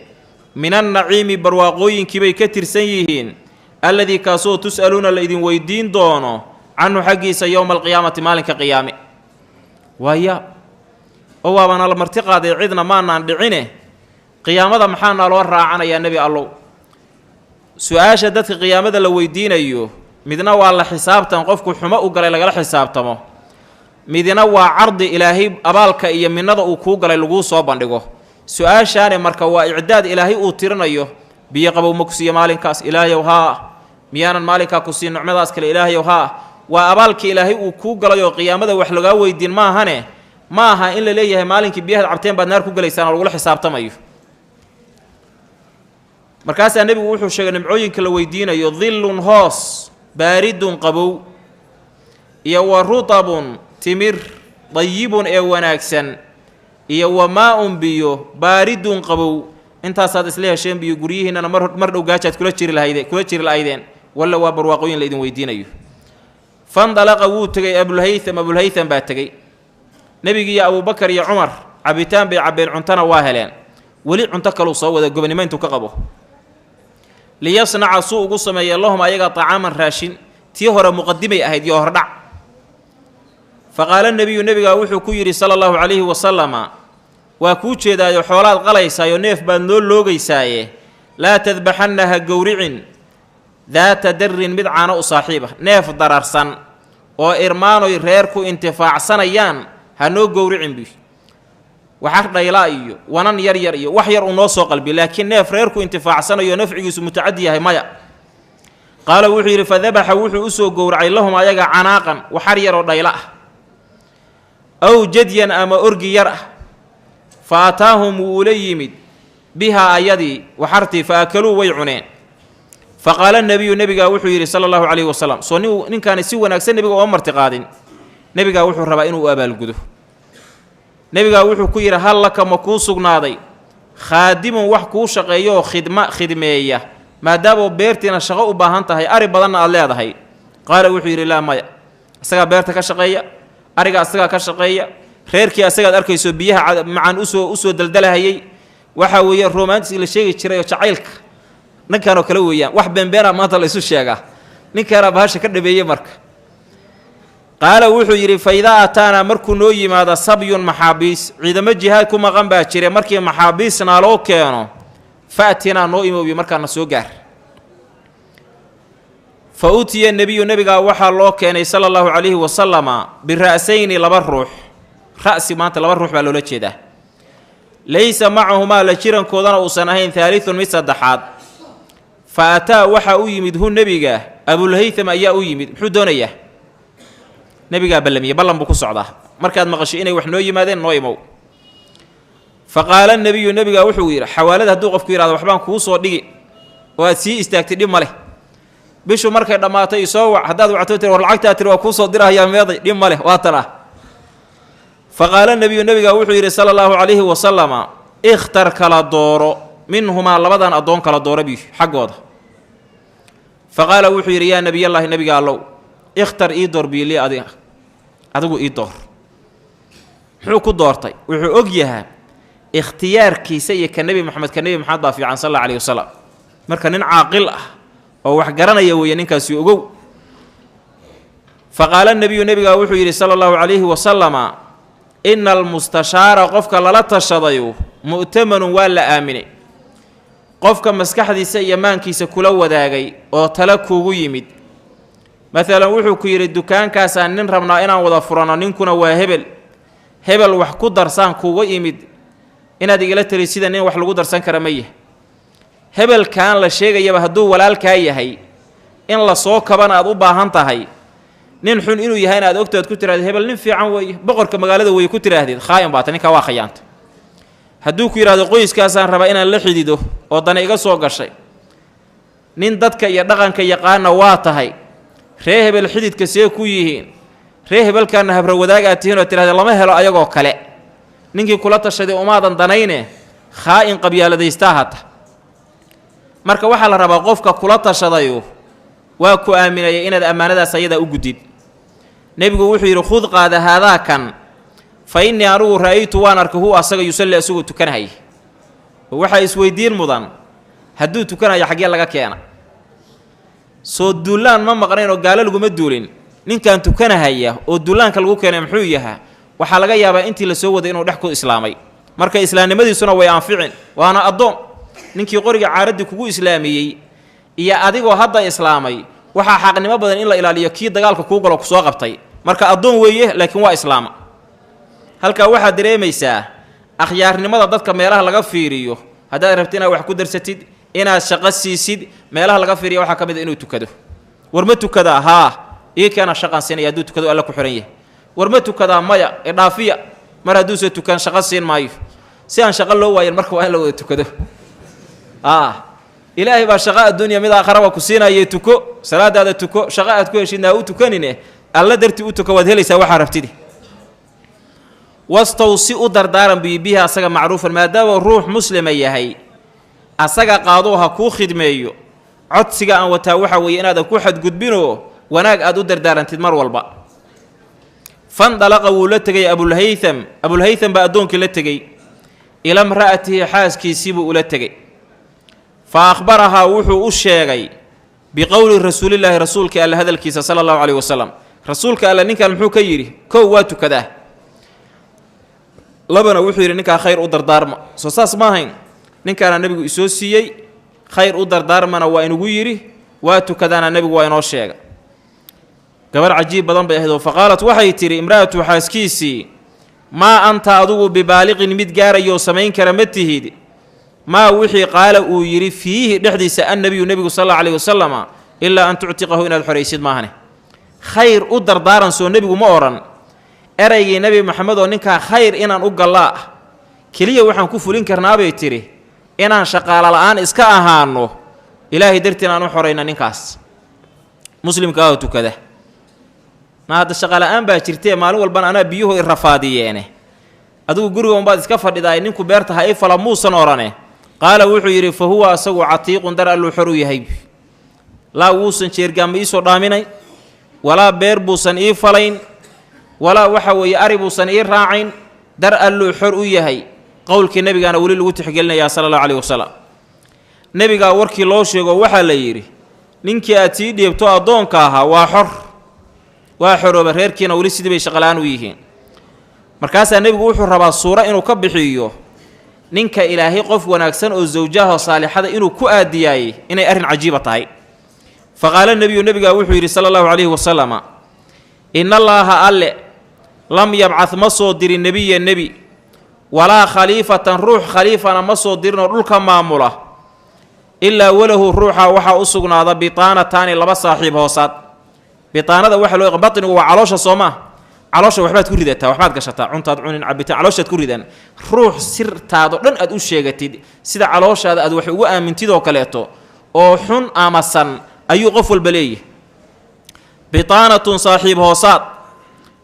[SPEAKER 1] min annaciimi barwaaqooyinkii bay ka tirsan yihiin alladii kaasoo tus'aluuna la idin weydiin doono canhu xaggiisa yowma alqiyaamati maalinka qiyaame. waaya oo waabana la marti qaaday cidna maanaan dhicine qiyaamada maxaa naloo raacanayaa nebi allow? su-aasha dadka qiyaamada la weydiinayo midna waa la xisaabtan qofku xumo u galay lagala xisaabtamo, midna waa cardi ilaahay abaalka iyo minnada uu kuu galay laguu soo bandhigo. su-aashaani marka waa icdaad ilaahay uu tirinayo. biyo qabow ma ku siiya maalinkaas? ilaahayow haa. miyaanan maalinkaa ku siin nicmadaas kale? ilaahayow haa. waa abaalka ilaahay uu kuu galayoo qiyaamada wax lagaa weydiin maahane ma aha in la leeyahay maalinkii biyahaad cabteen baad naar ku gelaysaan oo lagula xisaabtamayo. markaasaa nebigu wuxuu sheegay nimcooyinka la weydiinayo: dillun hoos, baaridun qabow, iyo wa rutabun timir, dayibun ee wanaagsan, iyo wa maa-un biyo, baaridun qabow. intaasaad isla hesheen biyo, guryihiinnana mar dhow gaajaad kula jiri lahaydeen, walla waa barwaaqooyin la idin weydiinayo. fandalaqa wuu tegey abulhaytham baa tegey. nebigi iyo abubakar iyo cumar cabitaan bay cabbeen, cuntana waa heleen. weli cunto kaluu soo wada gobonimo intuu ka qabo liyasnaca suu ugu sameeya lahum ayaga طacaaman raashin tii hore muqadimay ahayd iyo hordhac faqaala nebiyu nebigaa wuxuu ku yidhi sala allahu calayhi wasalama waa kuu jeedaayo xoolaad qalaysaayo neef baad noo loogaysaaye laa tadbaxanna ha gowricin daata darrin mid caano u saaxiiba neef dararsan oo irmaanoy reer ku intifaacsanayaan ha noo gowricin bi waxar dhaylaa iyo wanan yar yar iyo wax yar uu noo soo qalbi laakiin neef reer ku intifaacsanayo nafcigiisu mutacaddi yahay maya qaala wuxuu yidhi fadabaxa wuxuu u soo gowracay lahum ayaga canaaqan waxar yaroo dhayla ah aw jadyan ama orgi yar ah fa ataahum wuu ula yimid bihaa ayadii waxartii fa akaluu way cuneen fa qaala nebiyu nebigaa wuxuu yidhi sala allahu calayhi wasalam soo ninkaani si wanaagsan nebiga ooma marti qaadin nebigaa wuxuu rabaa inuu u abaalgudo nebigaa wuxuu ku yidhi hal laka ma kuu sugnaaday khaadimun wax kuu shaqeeyooo khidmeeya maadaama beertiina shaqo u baahan tahay ari badanna aad leedahay qaala wuxuu yidhi laa maya isagaa beerta ka shaqeeya ariga asagaa ka shaqeeya reerkii asagaad arkayso biyaha macaan usoo daldalahayey waxaa weeye romantis la sheegi jiray oo jacaylka ninkanoo kale weeyaan wax beenbeena maanta la isu sheegaa ninkaanaa bahasha ka dhabeeyey marka qaala wuxuu yidhi fa idaa ataanaa markuu noo yimaado sabyun maxaabiis ciidamo jihaad ku maqan baa jire markii maxaabiisnaa loo keeno fa'tinaa noo imoobi markaana soo gaar fa utiya nebiyu nebigaa waxaa loo keenay sala allahu calayhi wasalama bira'sayni laba ruux ra'si maanta laba ruux baa loola jeedaa laysa macahumaa la jirankoodana uusan ahayn haalidun mid saddexaad fa ataa waxaa u yimid hu nebiga abulhaytham ayaa u yimid muxuu doonayaa nebigaa ballamiye ballan buu ku socdaa markaad maqasho inay wax noo yimaadeen noo imow fa qaala nebiyu nebigaa wuxuu yidhi xawaalada hadduu qofku yidhahdo waxbaan kuu soo dhigi oo aad sii istaagtay dhib ma leh bishu markay dhammaatay isoo wac haddaad wacto tiri war lacagtaa tiri waa kuu soo dirahayaa meeday dhib ma leh waa tan ah fa qaala nebiyu nebigaa wuxuu yidhi sala allahu calayhi wasalama ikhtar kala dooro minhumaa labadan addoon kala doora biyu xaggooda fa qaala wuxuu yidhi yaa nebiyallaahi nebiga allow ikhtar ii door biili adigu ii door muxuu ku doortay wuxuu og yahaa ikhtiyaarkiisa iyo ka nebi maxamed baa fiican sal alla alayhi wasalam marka nin caaqil ah oo wax garanaya weeye ninkaasi ogow fa qaala nebiyu nebigaa wuxuu yidhi sala allahu calayhi wasalama ina almustashaara qofka lala tashadayu mu'tamanun waa la aaminay qofka maskaxdiisa iyo maankiisa kula wadaagay oo tala kuugu yimid maalan wuxuu ku yidhi dukaankaasaan nin rabnaa inaan wada furanno ninkuna waa hebel wax ku darsaan kuuga imid inaad igala tali sida nin wax lagu darsan kara ma yahay hebelkaan la sheegayaba hadduu walaalkaa yahay in la soo kabana aad u baahan tahay nin xun inuu yahay inaad ogtaad ku tirahdid hebel nin fiican weeye boqorka magaalada weeye ku tiraahdid khaayan baata ninkaa waa khayaanta hadduu ku yidhahdo qoyskaasaan rabaa inaan la xidido oo dana iga soo gashay nin dadka iyo dhaqanka yaqaana waa tahay ree hebel xididka see ku yihiin ree hebelkaana habra wadaagaad tihiin oo tidhahda lama helo ayagoo kale ninkii kula tashaday umaadan danayne khaa'in qabyaaladaystaa hata marka waxaa la rabaa qofka kula tashadayu waa ku aaminaya inaad ammaanadaas ayadaa u gudid nebigu wuxuu yidhi khud qaada haadaa kan fa innii anugu ra'aytu waan arkay hu asaga yusalli asagoo tukanahaya oo waxaa isweydiin mudan hadduu tukanaya xaggee laga keena soo duulaan ma maqnayn oo gaalo laguma duulin ninkan tukanahaya oo duulaanka lagu keenay muxuu yahaa waxaa laga yaabaa intii la soo waday inuu dhex ku islaamay marka islaamnimadiisuna way anficin waana addoon ninkii qoriga caaraddii kugu islaamiyey iyo adigoo hadda islaamay waxaa xaqnimo badan in la ilaaliyo kii dagaalka kuu galo kusoo qabtay marka addoon weeye laakiin waa islaama halkaa waxaad dareemaysaa akhyaarnimada dadka meelaha laga fiiriyo haddaad rabti inaad wax ku darsatid inaad shaqo siisid meelaha laga fiiriya waxaa ka mid a inuu tukado war ma tukadaa haa ii keena shaqan siinaya hadduu tukado alla ku xihan yahay war ma tukadaa maya idhaafiya mar hadduusa tukan shaqo siin maayo si aan shaqo loo waayan marka waa in la wada tukado ilaahay baa shaqo adduunya mid aakhara ku siinayay tuko salaadaada tuko shaqo aad ku heshidna ha u tukanine alla dartii u tuko waad helaysaa waxaa rabtidi wastawsi u dardaaran bihi asaga macruufan maadaama ruux muslima yahay asaga qaadoo ha kuu khidmeeyo codsiga aan wataa waxa weeye inaadan ku xadgudbinoo wanaag aad u dardaarantid mar walba fandalaqa wuu la tegay abulhaytham baa addoonkii la tegey ila imra'atihi xaaskiisiibuu ula tegey fa akhbarahaa wuxuu u sheegay biqowli rasuulillaahi rasuulka alle hadalkiisa sala allahu calayhi wasalam rasuulka alle ninkan muxuu ka yidhi kow waa tukadaa labana wuxuu yidhi ninkaa khayr u dardaarma soo saas ma ahayn ninkaana nebigu isoo siiyey khayr u dardaarmana waa inugu yidhi waa tukadaana nebigu waa inoo sheega gabar cajiib badan bay ahayd oo faqaalat waxay tidhi imra'atu xaaskiisii maa anta adugu bibaaliqin mid gaarayoo samayn kara ma tihid maa wixii qaala uu yidhi fiihi dhexdiisa annebiyu nebigu sal alla alayhi wasalama ilaa an tuctiqahu inaad xoraysid maahane khayr u dardaaran soo nebigu ma odhan eraygii nebi maxamed oo ninkaa khayr inaan u gallaa ah keliya waxaan ku fulin karnaabay tidhi inaan shaqaalo la'aan iska ahaano ilaahay dartiin aan u xorayna ninkaas muslimka oo tukada ma hadda shaqaala'aan baa jirtee maalin walbana anaa biyuhu i rafaadiyeene adigu guriga unbaad iska fadhidaay ninku beerta ha ii fala muusan odhane qaala wuxuu yidhi fa huwa asagu catiiqun dar alluu xor u yahay laa wuusan jeergaanma iisoo dhaaminayn walaa beer buusan ii falayn walaa waxa weeye ari buusan ii raacayn dar alluu xor u yahay qowlkii nebigaana weli lagu tixgelinayaa sala allahu calayhi wasalam nebigaa warkii loo sheego waxaa la yidhi ninkii aad sii dhiibto addoonka ahaa waa xorooba reerkiina weli sidii bay shaqala'aan u yihiin markaasaa nebigu wuxuu rabaa suuro inuu ka bixiyo ninka ilaahay qof wanaagsan oo zawjaha saalixada inuu ku aadiyaayey inay arrin cajiiba tahay fa qaala nebiyu nebigaa wuxuu yidhi sala allahu calayhi wasalama in allaaha alle lam yabcad ma soo dirin nebiya nebi walaa khaliifatan ruux khaliifana ma soo dirinoo dhulka maamula ilaa walahu ruuxa waxaa u sugnaada bitaanataani laba saaxiib hoosaad bitaanada waxa loo yaqaan batnigu waa caloosha soo maa caloosha waxbaad ku ridataa waxbaad gashataa cuntaad cunin cabitaan calooshaad ku ridan ruux sirtaado dhan aad u sheegatid sida calooshaada aad wax ugu aamintidoo kaleeto oo xun amasan ayuu qof walba leeyahay bitaanatun saaxiib hoosaad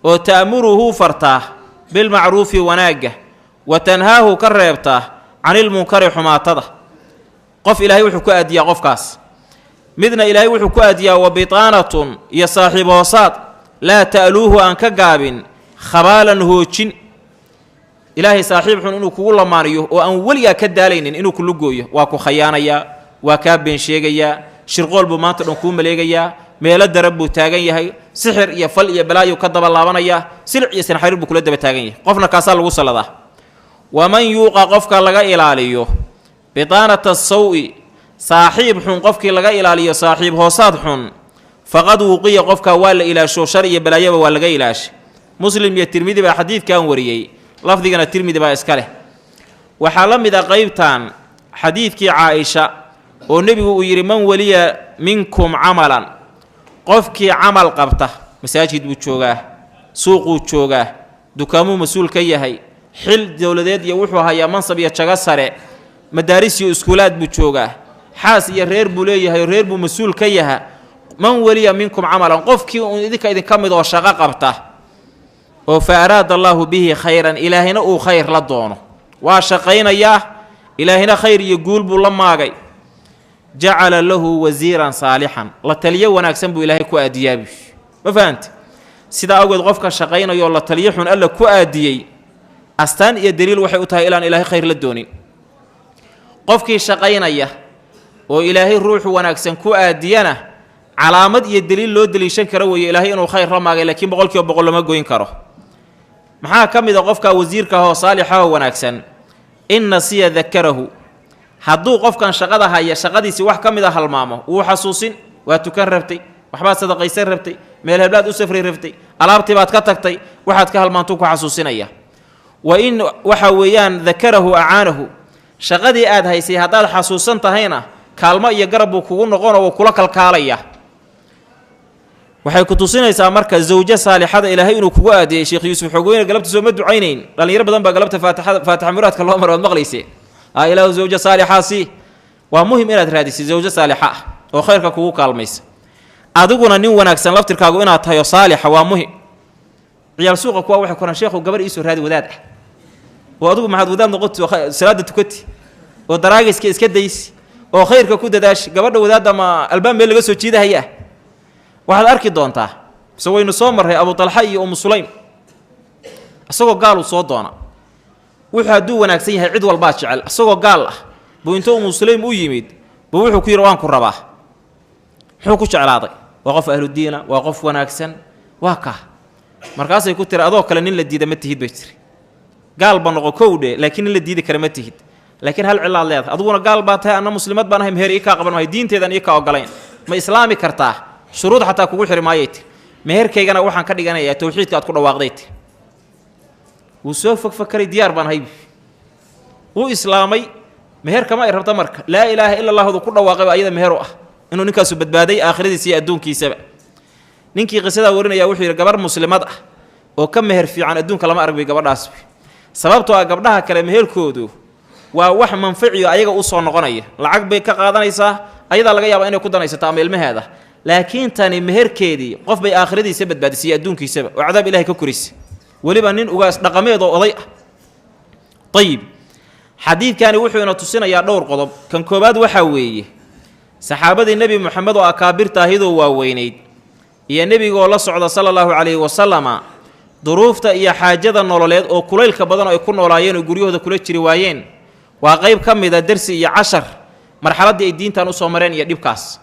[SPEAKER 1] oo ta'muruhu fartaa bilmacruufi wanaagga wa tanhaahu ka reebtaa canilmunkari xumaatada qof ilaahay wuxuu ku aadiyaa qofkaas midna ilaahay wuxuu ku aadiyaa wa bitaanatun iyo saaxiib hoosaad laa ta'luuhu aan ka gaabin khabaalan hoojin ilaahay saaxiib xun inuu kugu lamaaniyo oo aan weligaa ka daalaynin inuu kula gooyo waa ku khayaanayaa waa kaa been sheegayaa shirqool buu maanta dhan kuu maleegayaa meelo darab buu taagan yahay sixir iyo fal iyo balaayu ka daba laabanayaa silic iyo sinxariir buu kula daba taagan yahay qofna kaasaa lagu salladaa waman yuuqa qofka laga ilaaliyo bitaanata sawi saaxiib xun qofkii laga ilaaliyo saaxiib hoosaad xun faqad wuqiya qofkaa waa la ilaasho shar iyo balaayaba waa laga ilaashay muslim iyo tirmidi baa xadiidkan wariyey lafdigana tirmidi baa iska leh waxaa la mid a qaybtan xadiidkii caaisha oo nebigu uu yidhi man weliya minkum camalan qofkii camal qabta masaajid buu joogaa suuquu joogaa dukaamuu mas-uul ka yahay xil dowladeed iyo wuxuu hayaa mansab iyo jago sare madaaris iyo iskuulaad buu joogaa xaas iyo reer buu leeyahay oo reer buu mas-uul ka yaha man weliya minkum camalan qofkii uun idinka mid oo shaqo qabta oo fa araada allaahu bihi khayran ilaahina uu khayr la doono waa shaqaynayaa ilaahina khayr iyo guul buu la maagay jacala lahu wasiiran saalixan la taliyo wanaagsan buu ilaahay ku aadiyaabi ma fahante sidaa awgeed qofka shaqaynayoo la taliyo xun alla ku aadiyey astaan iyo daliil waxay u tahay ilaan ilaahay khayr la doonin qofkii shaqaynaya oo ilaahay ruuxu wanaagsan ku aadiyana calaamad iyo daliil loo daliishan karo weeye ilaahay inuu khayr la maagay laakiin boqolkiiba boqol lama goyn karo maxaa ka mid a qofka wasiirka ahoo saalixahoo wanaagsan in nasiya dakarahu hadduu qofkan shaqada haya shaqadiisii wax ka mid a halmaamo wuu xasuusin waa tukan rabtay waxbaad sadaqaysan rabtay meel heblaad u safri rabtay alaabtii baad ka tagtay waxaad ka halmaantuu ku xasuusinaya wa in waxa weeyaan dakarahu acaanahu shaqadii aad haysay haddaad xasuusan tahayna kaalmo iyo garab buu kugu noqonoo wuu kula kalkaalaya waxay ku tusinaysaa marka zawjo saalixada ilaahay inuu kugu aadiyey sheekh yuusuf xogweyne galabta soo ma ducaynayn dhallinyaro badan baa galabta faatixa muraadka loo maro waad maqlayse ilaahu zawjo saalixaasi waa muhim inaad raadisay zawjo saalixa ah oo khayrka kugu kaalmaysa adiguna nin wanaagsan laftirkaagu inaad tahay oo saalixa waa muhim ciyaal suuqa kuwa waxay koraan sheekhu gabar iisoo raadi wadaad ah oo adigu maxaad wadaad noqoti oo salaada tukati oo daraagiska iska daysi oo khayrka ku dadaashi gabadha wadaadda ma albaab meel laga soo jiidahayaa waxaad arki doontaa mise waynu soo marray abu talxa iyo umu sulaym isagoo gaaluu soo doona
[SPEAKER 2] wuxuu hadduu wanaagsan yahay cid walbaa jecel isagoo gaal ah buu inta umu sulaym u yimid buu wuxuu ku yidhi waan ku rabaa muxuu ku jeclaaday waa qof ahludiina waa qof wanaagsan waa kaa markaasay ku tiri adoo kale nin la diida ma tihid bay tiri gaal ba noqo kowdhe laakiin nin la diidi kara ma tihid laakiin hal cilaad leedahay adiguna gaal baa tahay anna muslimad baan ahay meher ii kaa qaban maayo diinteedan ii kaa ogolayn ma islaami kartaa shuruud xataa kugu xiri maayay tiri meherkaygana waxaan ka dhiganayaa tawxiidka aad ku dhawaaqday tiri wuu soo fogfakaray diyaar baan ahay wuu islaamay meher kama ay rabta marka laa ilaaha ila allahdu ku dhawaaqay ayada meher u ah inuu ninkaasu badbaaday aakhiradiisa iyo adduunkiisaba ninkii qisadaa warinaya wuxuu yidhi gabar muslimad ah oo ka meher fiican adduunka lama arag bay gabadhaas sababtoo ah gabdhaha kale meherkoodu waa wax manfaciyo ayaga u soo noqonaya lacag bay ka qaadanaysaa ayadaa laga yaabaa inay ku danaysato ama ilmaheeda laakiin tani meherkeedii qof bay aakhiradiisa badbaadisay adduunkiisaba oo cadaab ilaahay ka korisay weliba nin ugaas dhaqameed oo oday ah ayib xadiidkani wuxuu ina tusinayaa dhowr qodob kan koobaad waxaa weeye saxaabadii nebi moxamed oo akaabirta ahidoo waaweynayd iyo nebigoo la socda sala allahu calayhi wasalama duruufta iyo xaajada nololeed oo kulaylka badan oo ay ku noolaayeen oo guryahooda kula jiri waayeen waa qayb ka mida dersi iyo cashar marxaladdii ay diintan usoo mareen iyo dhibkaas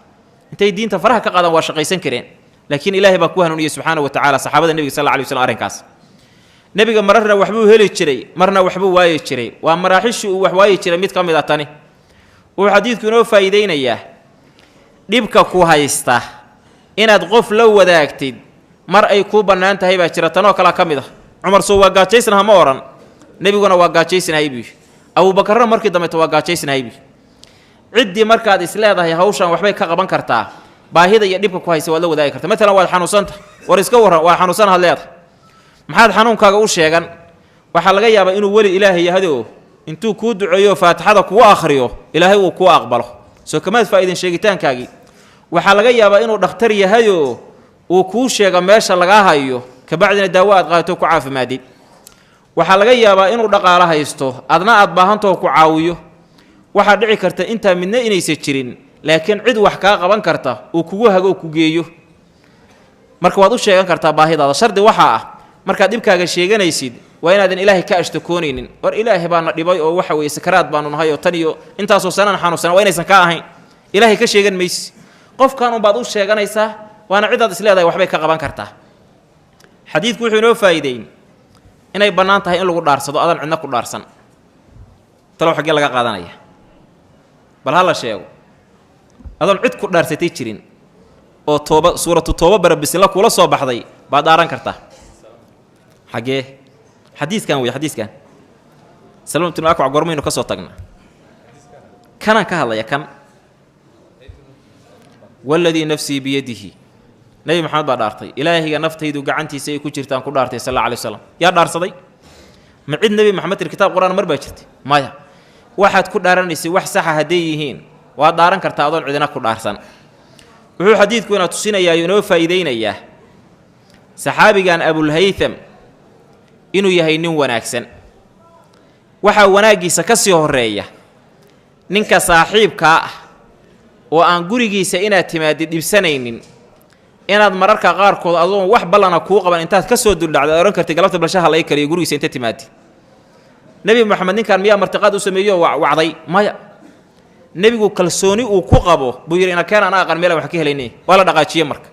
[SPEAKER 2] intay diinta faraha ka qaadaan waa shaqaysan kareen laakiin ilaahay baa ku hanuuniyey subxaana wa tacaala saxaabada nebiga sal alla alay waslm arrinkaas nebiga mararna waxbuu heli jiray marna waxbuu waayi jiray waa maraaxishii uu wax waayi jiray mid ka mid a tani wuxuu xadiidku inoo faa'iidaynayaa dhibka ku haysta inaad qof la wadaagtid mar ay kuu bannaan tahay baa jira tanoo kalea ka mid ah cumar soo waa gaajaysnaha ma odhan nebiguna waa gaajaysnahay buy abuubakarna markii dambeeto waa gaajaysnahay buy ciddii markaad isleedahay hawshan waxbay ka qaban kartaa baahida iyo dhibka ku haysa waad la wadaagi karta maalan waad xanuunsanta war iska warran waa xanuunsanahaad leedahay maxaad xanuunkaaga u sheegan waxaa laga yaabaa inuu weli ilaahay yahadoo intuu kuu duceeyo faatixada kugu akhriyo ilaahay uu kuu aqbalo soo kamaad faa'iidin sheegitaankaagii waxaa laga yaabaa inuu dhakhtar yahayoo uu kuu sheego meesha lagaa hayo kabacdina daawo aad qaadato ku caafimaadid waxaa laga yaabaa inuu dhaqaalo haysto adna aad baahantaho ku caawiyo waxaa dhici karta intaa midna inaysa jirin laakiin cid wax kaa qaban karta uu kugu hago ku geeyo marka waad u sheegan kartaa baahidaada shardi waxaa ah markaad dhibkaaga sheeganaysid waa inaadan ilaahay ka ashtakoonaynin war ilaahay baana dhibay oo waxa weeye sakaraad baanu nahay oo tan iyo intaasoo sanana xanuunsana waa inaysan ka ahayn ilaahay ka sheegan maysi qofkan unbaad u sheeganaysaa waana cidaad isleedahay waxbay ka qaban kartaa xadiidku wuxuu inoo faa'iideyn inay bannaan tahay in lagu dhaarsado adan cidna ku dhaarsan talow xaggee laga qaadanaya bal ha la sheego adoon cid ku dhaarsatay jirin oo tooba suuratu tooba barabisla kula soo baxday baad dhaaran kartaa xaggee xadiiskan wey xadiiskan salamatul akwac gormaynu ka soo tagnaa kanaan ka hadlaya kan waladii nafsii biyadihi nebi maxamed baa dhaartay ilaahiga naftaydu gacantiisa ay ku jirtaan ku dhaartay sal alla alay waslam yaa dhaarsaday ma cid nebi maxamed tir kitaab qur-aan mar baa jirtay maya waxaad ku dhaaranaysay wax saxa hadday yihiin waad dhaaran kartaa adoon cidina ku dhaarsan wuxuu xadiidku inaa tusinayaa inoo faa'iidaynayaa saxaabigan abulhaytham inuu yahay nin wanaagsan waxaa wanaaggiisa ka sii horreeya ninka saaxiibkaa ah oo aan gurigiisa inaad timaadid dhibsanaynin inaad mararka qaarkood adoon wax ballana kuu qaban intaad ka soo duldhacda ohan kartay galabta balshaha laga kariyo gurigiisa inta timaadid nebi moxamed ninkan miyaa martiqaad u sameeyo wacday maya nebigu kalsooni uu ku qabo buu yidhi inakeen ana aqan meelaan wax ka helaynay waa la dhaqaajiye marka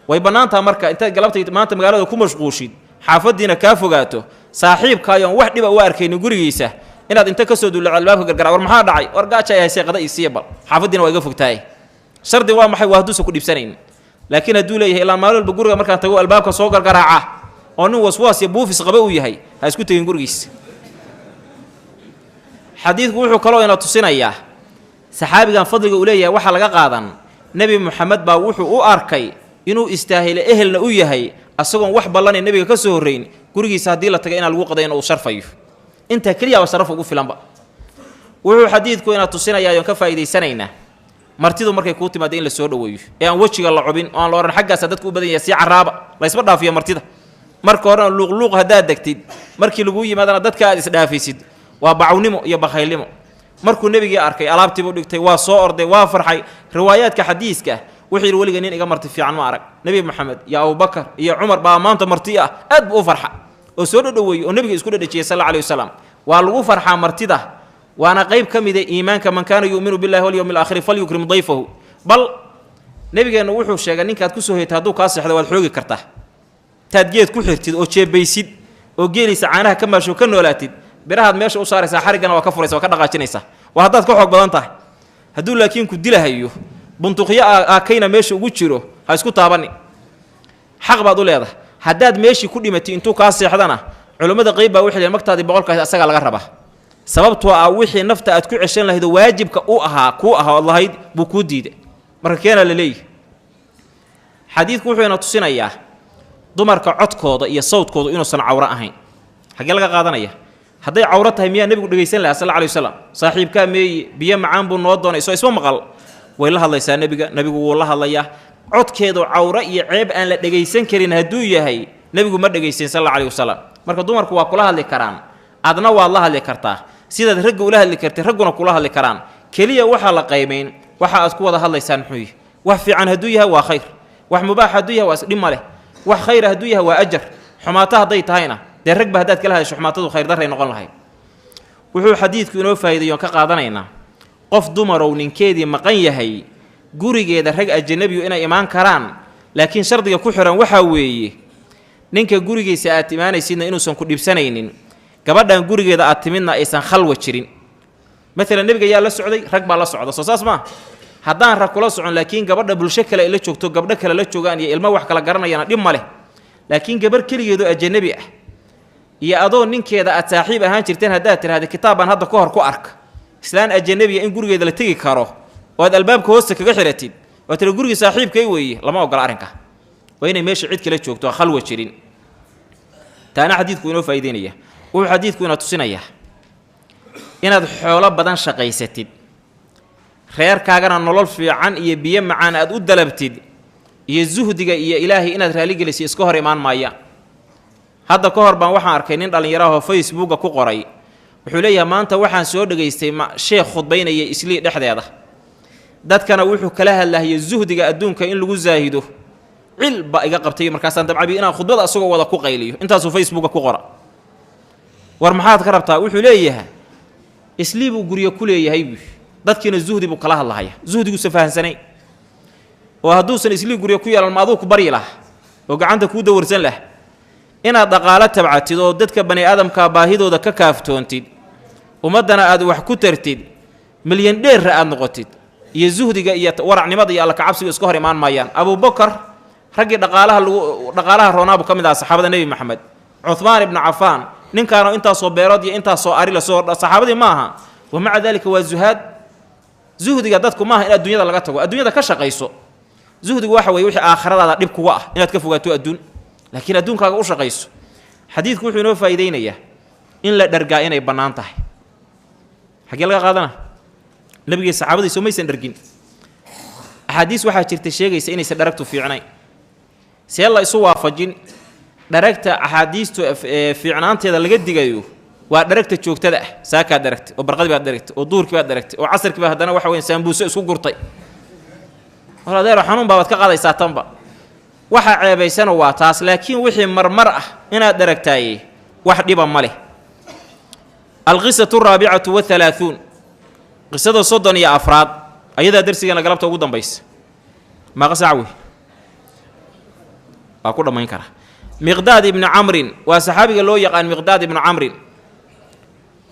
[SPEAKER 2] way bannaantaha marka intaad galabta maanta magaalada ku mashquushid xaafaddiina kaa fogaato saaxiibkaayoon wax dhiba u arkaynin gurigiisa inaad inta ka soo duldhacdo albaabka gargara war maxaa dhacay war gaaja ay haysay qada isiiya bal xaafaddiina waa iga fogtaaye shardi waa maxay waa hadduusan ku dhibsanaynin laakiin hadduu leeyahay ilaa maalin walba guriga markaan tago albaabka soo gargaraaca oo nin waswaas iyo buufis qaba uu yahay ha isku tegin gurigiisa xadiidku wuxuu kaloo ina tusinayaa saxaabigan fadliga uu leeyahay waxaa laga qaadan nebi moxamed baa wuxuu u arkay inuu istaahilo ehelna u yahay asagoon wax ballanay nebiga ka soo horrayn gurigiisa haddii la taga inaan lagu qadayno uu sharfayo intaa keliyaaba sharaf ugu filanba wuxuu xadiidku ina tusinayaa oon ka faa'iidaysanaynaa martidu markay kuu timaada in la soo dhoweeyo ee aan wejiga la cubin oo aan la odhan xaggaasa dadku u badan yahay sii carraaba laysma dhaafiyo martida marka horena luuqluuq haddaad degtid markii laguu yimaadana dadka aad isdhaafaysid waa bacawnimo iyo bakhaylnimo markuu nebigii arkay alaabtiibuu dhigtay waa soo orday waa farxay riwaayaadka xadiiska wuxuu yidhi weliga nin iga marti fiican ma arag nebi moxamed iyo abubakar iyo cumar baa maanta marti ah aad buu u farxa oo soo dhodhoweeyey oo nebiga isku dhadhajiyey sal alla alay wasalam waa lagu farxaa martida waana qayb ka mida iimaanka man kaana yu'minu billahi walyawmi alaakhiri falyukrim dayfahu bal nebigeennu wuxuu sheegay ninkaad ku soo hoytay hadduu kaa seexdo waad xoogi kartaa taad geed ku xirtid oo jeebaysid oo geelaysa caanaha ka maasho ka noolaatid birahaad meesha u saaraysaa xariggana waa ka furaysa waa ka dhaqaajinaysaa waa haddaad ka xoog badan tahay hadduu laakiin ku dilahayo buntuqyo aakayna meesha ugu jiro ha isku taabani xaq baad u leedahay haddaad meeshii ku dhimatay intuu kaa seexdana culummada qayb baa waxay leeyihin magtaadii boqolkaas asagaa laga rabaa sababtoo ah wixii nafta aad ku ceshan lahayd oo waajibka u ahaa kuu ahaa ood lahayd buu kuu diiday marka keenaa la leeyahy xadiidku wuxuu ina tusinayaa dumarka codkooda iyo sawdkooda inuusan cawro ahayn xaggee laga qaadanaya hadday cawro tahay miyaa nebigu dhegaysan lahaa sal alay wasalam saaxiibkaa meeye biyo macaan buu noo doonay soo isma maqal way la hadlaysaa nebigu wuu la hadlayaa codkeedu cawro iyo ceeb aan la dhegaysan karin hadduu yahay nebigu ma dhegaysan sal alla alay wasalam marka dumarku waa kula hadli karaan adna waad la hadli kartaa sidaad ragga ula hadli kartay ragguna kula hadli karaan keliya waxaa la qaymayn waxa aad ku wada hadlaysaan muxuu yahay wax fiican hadduu yahay waa khayr wax mubaax hadduu yahay waa isdhib ma leh wax khayra hadduu yahay waa ajar xumaato hadday tahayna dee ragba haddaad kala hadasho xumaatadu khayr darray noqon lahayd wuxuu xadiidku inoo faa'iidayoon ka qaadanaynaa qof dumarow ninkeedii maqan yahay gurigeeda rag ajanabiyu inay imaan karaan laakiin shardiga ku xihan waxaa weeye ninka gurigiisa aad imaanaysidna inuusan ku dhibsanaynin gabadhan gurigeeda aad timidna aysan khalwa jirin maalan nebiga yaa la socday rag baa la socda soo saas maa haddaan rag kula socon laakiin gabadha bulsho kale ay la joogto gabdho kale la joogaan iyo ilmo wax kala garanayana dhib ma leh laakiin gabarh keligeedu ajanabi ah iyo adoo ninkeeda aad saaxiib ahaan jirteen haddaad tidhahda kitaab baan hadda ka hor ku arka islaan ajanabiya in gurigeeda la tegi karo oo aad albaabka hoosta kaga xiratid oo tira gurigii saaxiibkay weeye lama ogola arrinka waa inay meesha cid kala joogto khalwa jirin taana xadiidku inoo faa'iideynaya wuxuu xadiidku ina tusinayaa inaad xoolo badan shaqaysatid reerkaagana nolol fiican iyo biyo macaan aad u dalabtid iyo zuhdiga iyo ilaahay inaad raalligelisay iska hor imaan maayaan hadda ka hor baan waxaan arkay nin dhallinyarahoo facebooka ku qoray wuxuu leeyahay maanta waxaan soo dhegaystay sheekh khudbaynaya islii dhexdeeda dadkana wuxuu kala hadlahaya zuhdiga adduunka in lagu zaahido cil ba iga qabtay markaasaan dabcabi inaan khudbada asagoo wada ku qayliyo intaasuu facebooka ku qora war maxaad ka rabtaa wuxuu leeyahay islii buu guryo ku leeyahay buu dadkiina zuhdi buu kala hadlahaya zuhdiguusa fahansanay oo hadduusan islii guryo ku yeelan ma aduu ku baryi laha oo gacanta kuu dawarsan lah inaad dhaqaalo tabcatid oo dadka bani aadamkaa baahidooda ka kaaftoontid ummaddana aad wax ku tartid milyan dheerra aad noqotid iyo zuhdiga iyo waracnimada iyo alla kacabsiga iska hor imaan maayaan abubakar raggii dhaqaalaha roonaabu ka mid aha saxaabada nebi maxamed cuhmaan ibnu cafaan ninkaanoo intaasoo beerood iyo intaasoo ari lasoo saxaabadii ma aha wa maca daalika waa zuhaad zuhdiga dadku maaha in adduunyada laga tago adduunyada ka shaqayso zuhdigu waxa weye wixii aakhiradaada dhib kuga ah inaad ka fogaato adduun laakiin adduunkaaga u shaqayso xadiidku wuxuu inoo faa'iideynayaa in la dhargaa inay bannaan tahay xaggee laga qaadana nebigii saxaabadiisa maysan dhargin axaadiis waxaa jirta sheegaysa inaysan dharagtu fiicnayn see la isu waafajin dharagta axaadiistu fiicnaanteeda laga digayo waa dharagta joogtada ah saakaad dharagtay oo barqadii baad dharagtay oo duhurkii baad dharagtay oo casarkii baa haddana waxa weya saambuuso isku gurtay war adeero xanuun baabaad ka qaadaysaa tanba waxa ceebaysana waa taas laakiin wixii marmar ah inaad dharagtaaye wax dhiba ma leh alqisatu araabicatu wahalaaثuun qisada 34 ayadaa darsigeena galabta ugu dambaysa maaqa saac wey waa ku dhammayn karaa miqdaad ibnu camrin waa saxaabiga loo yaqaan miqdaad ibnu camrin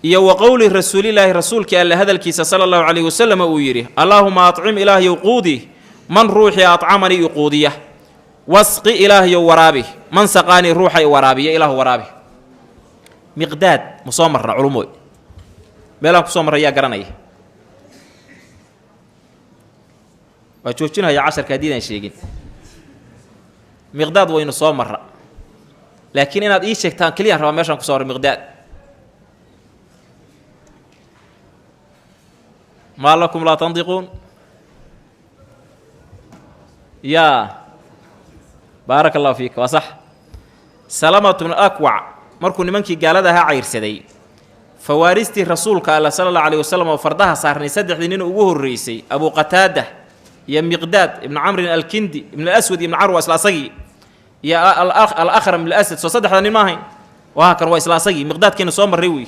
[SPEAKER 2] iyo wa qowli rasuulilaahi rasuulkii alle hadalkiisa sala allahu calayhi wasalam uu yidhi allaahuma acim ilaahyow quudi man ruuxii acamanii iquudiya wasqi ilaahyow waraabi man saqaanii ruuxa i waraabiya ilaahu waraabi miqdaad ma soo marra culumooy meelaan ku soo marra yaa garanaya waa joojinaya casharka haddiidaan sheegin miqdaad waynu soo marra laakiin inaad ii sheegtaan keliyaan rabaa meeshaan ku soo marra miqdaad maa lakum laa tandiquun yaa baaraka allahu fiika waa sax salamatu bnu akwac markuu nimankii gaalada ahaa cayrsaday fawaaristii rasuulka alla sala allahu alayh wasalam oo fardaha saarnay saddexdii nin ugu horreysay abu qataada iyo miqdaad ibnu camrin alkindi ibn alaswad ibnu carwa isla asagii iyo alakhram ibn asad soo saddexda nin ma ahayn waa kan waa isla asagii miqdaadkiina soo marray wey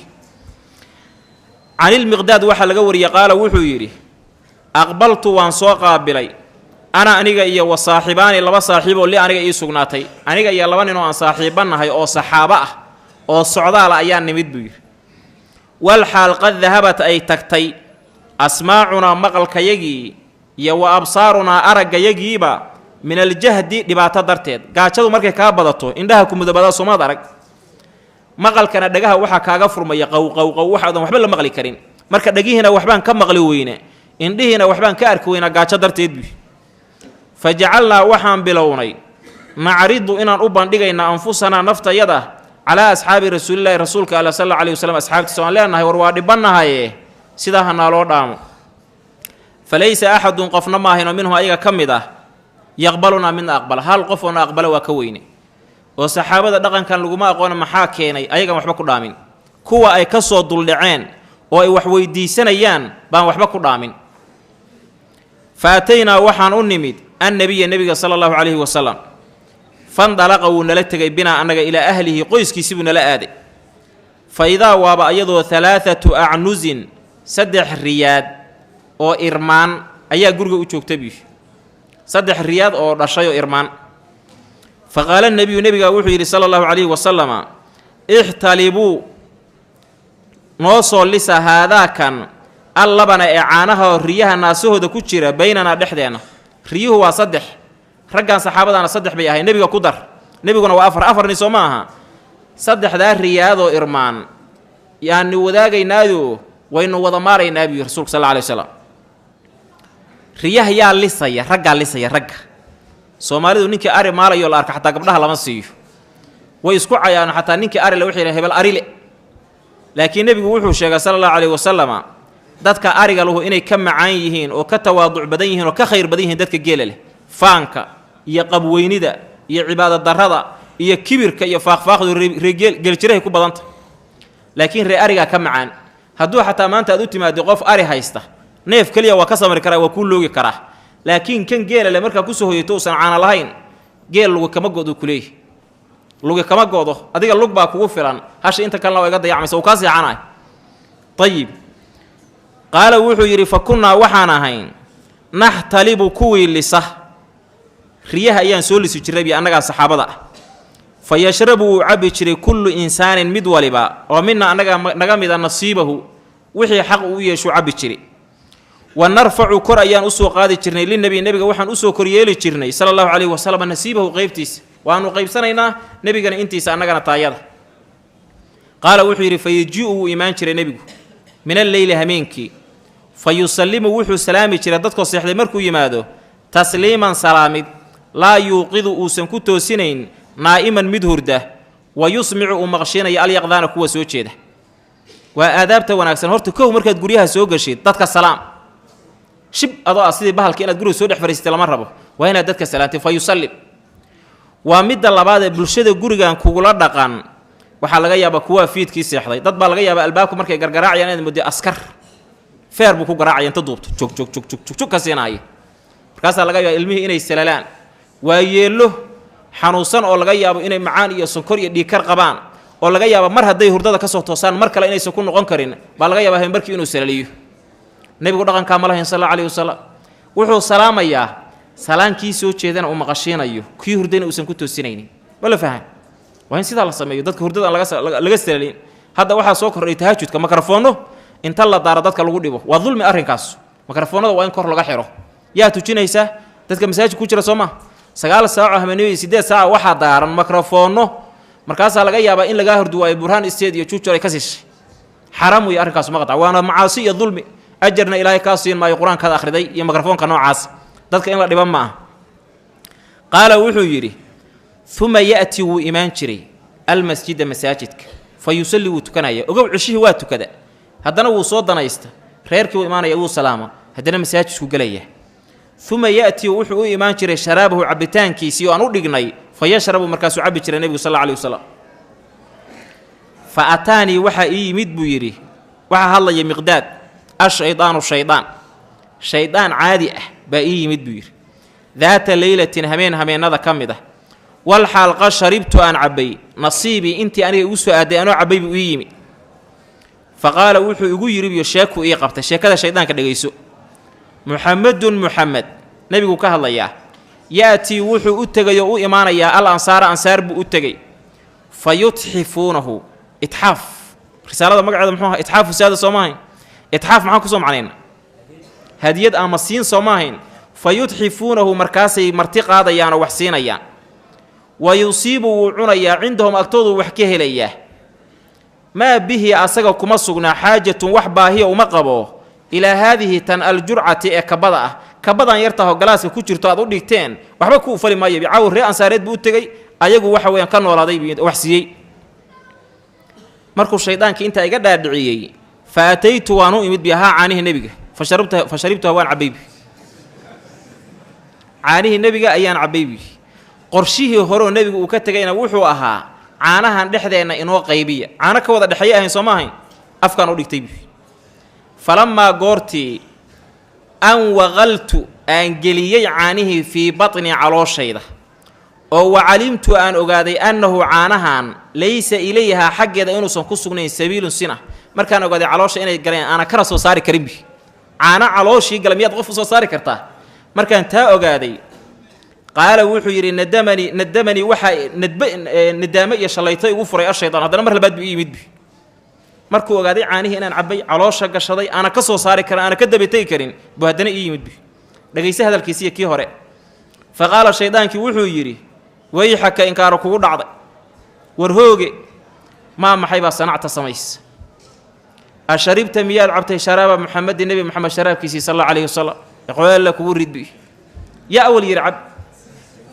[SPEAKER 2] canilmiqdaad waxaa laga wariyey qaala wuxuu yidhi aqbaltu waan soo qaabilay ana aniga iyo wa saaxibaani laba saaxiiboo li aniga ii sugnaatay aniga iyo laba nin oo aan saaxiibannahay oo saxaabo ah oo socdaala ayaa nimid buu yidhi wal xaal qad dahabat ay tagtay asmaacunaa maqalkayagii iyo wa absaarunaa araggayagiiba min aljahdi dhibaato darteed gaajadu markay kaa badato indhaha ku mudabadaa soomaad arag maqalkana dhagaha waxaa kaaga furmaya qowqowqow waxaadan waxba la maqli karin marka dhagihiina waxbaan ka maqli weyne indhihiina waxbaan ka arki weynaa gaajo darteed buy fa jacalnaa waxaan bilownay nacridu inaan u bandhigaynaa anfusanaa naftayada calaa asxaabi rasuulilaahi rasuulka alla sal alla alih wasalam asxaabtiisa waan leenahay war waa dhibannahaye sidaa ha naaloo dhaamo fa laysa axadun qofna maahaynoo minhum ayaga ka mid ah yaqbalunaa midna aqbala hal qof oona aqbala waa ka weyne oo saxaabada dhaqankan laguma aqoona maxaa keenay ayagan waxba ku dhaamin kuwa ay ka soo duldhaceen oo ay wax weydiisanayaan baan waxba ku dhaamin fa ataynaa waxaan u nimid annabiya nebiga sala allahu calayhi wasalam fandalaqa wuu nala tegay binaa annaga ilaa ahlihi qoyskiisii buu nala aaday fa idaa waaba iyadoo 3 acnusin 3 riyaad oo irmaan ayaa guriga u joogta biyo 3 riyaad oo dhashay oo irmaan fa qaala nebiyu nebigaa wuxuu yidhi sala allahu calayhi wasalama ixtalibuu noo soo lisa haadaakan allabana ee caanaha riyaha naasahooda ku jira baynanaa dhexdeenna riyuhu waa 3 raggan saxaabadaana 3 bay ahay nebiga ku dar nebiguna waa 4 nin soo ma aha 3daa riyaadoo irmaan yaani wadaagaynaado waynu wada maaraynaa biyu rasuulka sal alla alay wasalam riyaha yaa lisaya raggaa lisaya ragga soomaalidu ninkii ari maalayo la arka xataa gabdhaha lama siiyo way isku cayaan xataa ninkii ari la wixii hebel arile laakiin nebigu wuxuu sheegay sala allahu calayhi wasalama dadka ariga lahu inay ka macaan yihiin oo ka tawaaduc badan yihiin oo ka khayr badan yihiin dadka geela leh faanka iyo qabweynida iyo cibaado darrada iyo kibirka iyo faaqfaaqdu geeljirahay ku badanta laakiin ree arigaa ka macaan hadduu xataa maanta aad u timaado qof ari haysta neef keliya waa ka samri karaa waa kuu loogi karaa laakiin kan geela le markaa kusoo hoyato uusan caana lahayn geel lugi kama go'do kuleeyahy lugi kama go'do adiga lug baa kugu filan hasha inta kalena waa iga dayacmaysa uu kaa seexanaay ayib qaala wuxuu yidhi fa kunnaa waxaan ahayn naxtalibu kuwii lisa riyaha ayaan soo lisi jirray bi annagaa saxaabada ah fa yashrabu wuu cabbi jiray kullu insaanin mid waliba oo midna annaga naga mida nasiibahu wixii xaq uu yeeshuu cabbi jiray wa narfacu kor ayaan usoo qaadi jirnay linebi nebiga waxaan usoo koryeeli jirnay sala allahu calayhi wasalam nasiibahu qaybtiisa waanu qaybsanaynaa nebigana intiisa annagana taayada qaala wuxuu yidhi fa yajii'u wuu imaan jiray nebigu min alleyli hameenkii fa yusallimu wuxuu salaami jiray dadkoo seexday markuu yimaado tasliiman salaamid laa yuuqidu uusan ku toosinayn naa'iman mid hurda wa yusmicu uu maqshiinaya alyaqdaana kuwa soo jeeda waa aadaabta wanaagsan horta kow markaad guryaha soo gashid dadka salaam shib adoo ah sidii bahalka inaad guriga soo dhex fariisatay lama rabo waa inaad dadka salaantay fa yusallim waa midda labaad ee bulshada gurigan kugula dhaqan waxaa laga yaabaa kuwaa fiidkii seexday dad baa laga yaabaa albaabku markay gargaraacayaan inaad muddo askar feer buu ku garaacaya inta duubto jog ka siinaaya markaasaa laga yaaba ilmihii inay salalaan waa yeello xanuunsan oo laga yaabo inay macaan iyo sonkor iyo dhiigkar qabaan oo laga yaaba mar hadday hurdada ka soo toosaan mar kale inaysan ku noqon karin baa laga yaabaa markii inuu salaliyo nebigu dhaqankaa ma lahayn sal alla alayhi wasalam wuxuu salaamayaa salaankii soo jeedana uu maqashiinayo kii hurdayna uusan ku toosinaynin wala fahan waa in sidaa la sameeyo dadka hurdada aan laga salalin hadda waxaa soo kordhay tahajudka mikrafoonno inta la daaro dadka lagu dhibo waa dulmi arrinkaas mikrafoonnada waa in kor laga xiro yaa tujinaysa dadka masaajid ku jira soo ma 9 saaco habeenimo 8 saaco waxaa daaran mikrafoonno markaasaa laga yaabaa in lagaa hordu waayo burhaan isteed iyo juujur ay ka siishay xaram weeye arrinkaas ma qata waana macaasi iyo dulmi ajarna ilaahay kaa siin maayo qur-aankaada akhriday iyo mikrafoonka noocaas dadka in la dhiban ma aha qaala wuxuu yidhi uma ya'ti wuu imaan jiray almasjida masaajidka fa yusalli wuu tukanaya ogow cishihii waa tukada haddana wuu soo danaysta reerkii wuu imaanaya wuu salaama haddana masaajidku gelaya uma ya'ti wuxuu u imaan jiray sharaabahu cabbitaankiisii oo aan u dhignay fa yashrabu markaasuu cabbi jiray nebigu sal alla alayhi wasalam fa ataanii waxaa ii yimid buu yidhi waxaa hadlaya miqdaad ashaydaanu shaydaan caadi ah baa ii yimid buu yidhi daata leylatin habeennada ka mid ah wal xaalqa sharibtu aan cabbay nasiibii intii aniga igu soo aaday anoo cabbay buu ii yimid faqaala wuxuu igu yidhi biyo sheeku ii qabtay sheekada shaydaanka dhegayso muxamedun muxamed nebigu ka hadlayaa ya'tii wuxuu u tegay oo u imaanayaa al ansaara ansaar buu u tegey fa yutxifuunahu itxaaf risaalada magaceeda muxuu ahaa itxaafu saada soo maahayn itxaaf maxaan kusoo macnayna hadiyad ama siin soo maahayn fa yutxifuunahu markaasay marti qaadayaanoo wax siinayaan wa yusiibu wuu cunayaa cindahum agtoodu wax ka helayaa maa bihi asaga kuma sugnaa xaajatun wax baahiya uma qabo ilaa haadihi tan aljurcati ee kabada ah kabadan yartaho galaaska ku jirto aad u dhigteen waxba ku ufali maayo bicaawo ree ansaareed buu u tegey ayagu waxa weeyaan ka noolaaday wax siiyey markuu shaydaankii intaa iga dhaadhiciyey fa ataytu waan u imid biahaa caanihii nebiga fa sharibtuha waan cabaybi caanihii nebiga ayaan cabaybi qorshihii horeoo nebigu uu ka tegayna wuxuu ahaa caanahan dhexdeenna inoo qaybiya caano ka wada dhexeeye ahayn soo ma ahayn afkaan u dhigtaybi falammaa goortii an waqaltu aan geliyey caanihii fii batni calooshayda oo wa calimtu aan ogaaday annahu caanahan laysa ilayhaa xaggeeda inuusan ku sugnayn sabiilun sina markaan ogaaday caloosha inay galeen aanan kana soo saari karinbi caano calooshii gala miyaad qof u soo saari kartaa markaan taa ogaaday qaala wuxuu yidhi nadamanii waxaa nadaamo iyo shallayto igu furay ashaydaan haddana mar labaad bu ii yimidbi markuu ogaaday caanihii inaan cabbay caloosha gashaday aanan ka soo saari karin aanan ka dabategi karin buu haddana ii yimidbi dhegayse hadalkiisiiyo kii hore fa qaala shaydaankii wuxuu yidhi wayxaka inkaaro kugu dhacday war hooge maa maxay baa sanacta samaysa asharibta miyaad cabtay sharaaba muxamedin nebi moxamed sharaabkiisii sal allahu alayhi wasalam eqoalla kugu ridbi yaa awal yidhi cab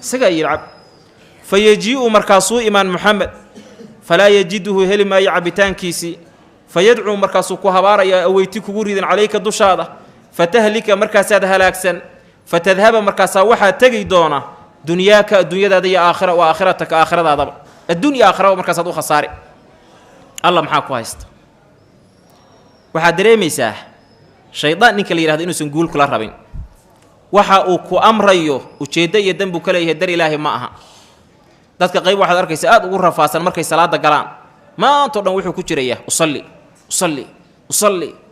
[SPEAKER 2] isagaa yidhi cab fa yejii'u markaasuu imaan muxamed falaa yajiduhu heli maayo cabbitaankiisii fa yadcuu markaasuu ku habaarayaa aweyti kugu ridin calayka dushaada fatahlika markaasaad halaagsan fatadhaba markaasaa waxaa tegi doona dunyaaka adduunyadaada iyo aakhira wa aakhirataka aakhiradaadaba adduun iyo aakhiraba markaasaad u khasaari alla maxaa ku haysta waxaad dareemaysaa shaydaan ninka la yidhahdo inuusan guul kula rabin waxa uu ku amrayo ujeeddo iyo dan buu ka leeyahay dar ilaahi ma aha dadka qayb waxaad arkaysa aad ugu rafaadsan markay salaada galaan maantao dhan wuxuu ku jirayaa usalli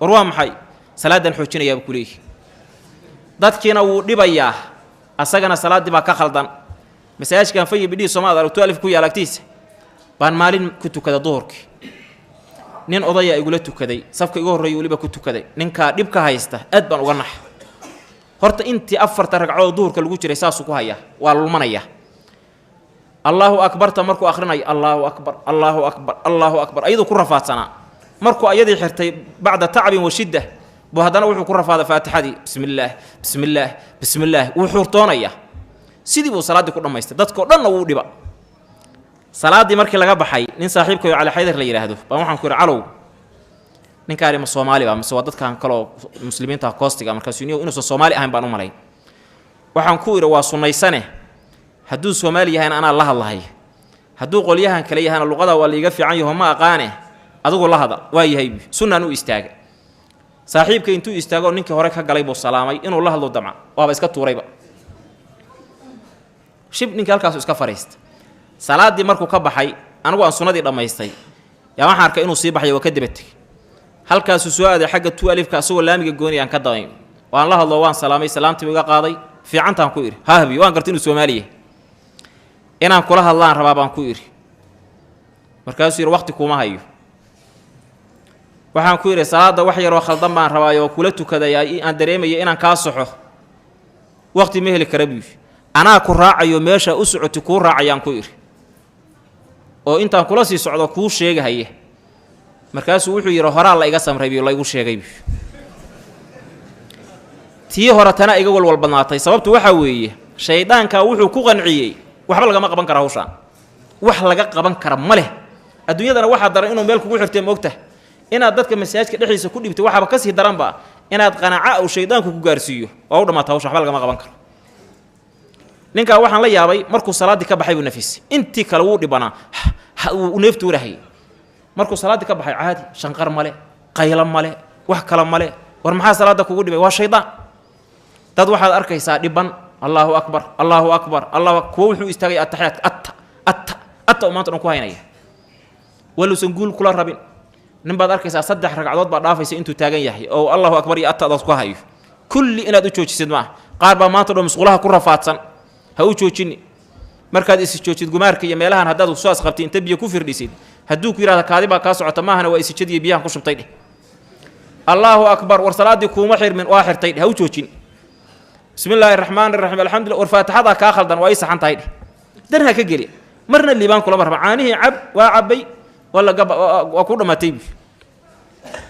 [SPEAKER 2] war waa maxay salaadan xoojinayaabuu ku leeyahy dadkiina wuu dhibayaa asagana salaaddii baa ka khaldan masaajidkan fayi bidhii soomaad aragto alif ku yaal agtiisa baan maalin ku tukada duhurkii nin odayaa igula tukaday safka iga horreeya weliba ku tukaday ninkaa dhibka haysta aad baan uga nax horta intii 4 ragcadood duhurka lagu jiray saasuu ku hayaa waa lulmanaya allaahu akbarta markuu akhrinayo allaahu akbar ayaduu ku rafaadsanaa markuu ayadii xirtay bacda tacbin wa shidda buu haddana wuxuu ku rafaaday faatixadii bismillaah wuu xuurtoonaya sidii buu salaaddii ku dhammaystay dadkao dhanna wuu dhiba salaaddii markii laga baxay nin saaxiibkayo cali xaydar la yidhaahdo baan waxaan ku yidhi calow ninkaani ma soomaali ba mise waa dadkan kaloo muslimiinta koostiga markaasuu inuusan soomaali ahayn baan u malayn waxaan ku idhi waa sunnaysane hadduu soomaali yahayna anaa la hadlahay hadduu qolyahan kale yahayna luqada waa laiga fiican yaho ma aqaane adigu la hadal waa yahay sunnaan u istaaga saaxiibka intuu istaagoo ninkii hore ka galay buu salaamay inuu la hadlo damca waaba iska tuurayba shib ninkii halkaasu iska fadhiista salaaddii markuu ka baxay anigu aan sunnadii dhammaystay yaa waxaan arkay inuu sii baxayo waa ka dabateg halkaasuu soo aaday xagga tu alifka asagoo laamiga goonayaan ka dabayn waan la hadlo waan salaamay salaamtiibu iga qaaday fiicantaan ku idhi hahbi waan gartay inuu soomaali yahay inaan kula hadlaan rabaa baan ku idhi markaasuu yidhi waqti kuma hayo waxaan ku yidhi salaadda wax yaroo khaldan baan rabaayo oo kula tukadaya aan dareemaya inaan kaa soxo waqti ma heli kara buu yidhi anaa ku raacayo meesha u socoti kuu raacayaan ku idhi oo intaan kula sii socdo kuu sheegahaya markaasuu wuxuu yidhi horaa la iga samray biyo laygu sheegay biyo tii hore tana iga walwal badnaatay sababtu waxaa weeye shayddaankaa wuxuu ku qanciyey waxba lagama qaban kara hawshaan wax laga qaban kara ma leh adduunyadana waxaa daran inuu meel kugu xirtee moogtah inaad dadka masaajidka dhexdiisa ku dhibtay waxaaba ka sii daranba inaad qanaaca uu shayddaanku ku gaarsiiyo waa u dhammaata hawsha waxba lagama qaban karo ninkaa waxaan la yaabay markuu salaaddii ka baxay buu nafisay intii kale wuu dhibanaa uu neeftuurahayay markuu salaaddii ka baxay caadi shanqar male qaylo male wax kale male war maxaa salaadda kugu dhibay waa shaydaan dad waxaad arkaysaa dhiban allaahu akbar kuwa wuxuu istaagay ataxiyaadka atta oo maanta dhan ku haynaya waluusan guul kula rabin nin baad arkaysaa 3 ragcadood baa dhaafaysa intuu taagan yahay oo Allahu akbar iyo ataadaas ku hayo kulli inaad u joojisid ma qaar baa maanta dhow musqulaha ku rafaadsan ha u joojini markaad is joojid gumaarka iyo meelahan haddaad soo asqabtay inta biyo ku firdhisid hadduu ku yiraahdo kaadi baa ka socota maahana waa is jadiye biyaha ku shubtay dheh Allahu akbar war salaadi kuuma xirmin waa xirtay ha u joojin bismillaahir rahmaanir rahiim alxamdulillah war faatixada ka khaldan waa saxan tahay dheh dan ha ka geli marna liibaan kula marba caanihi cab waa cabay wala gab waa ku dhamatay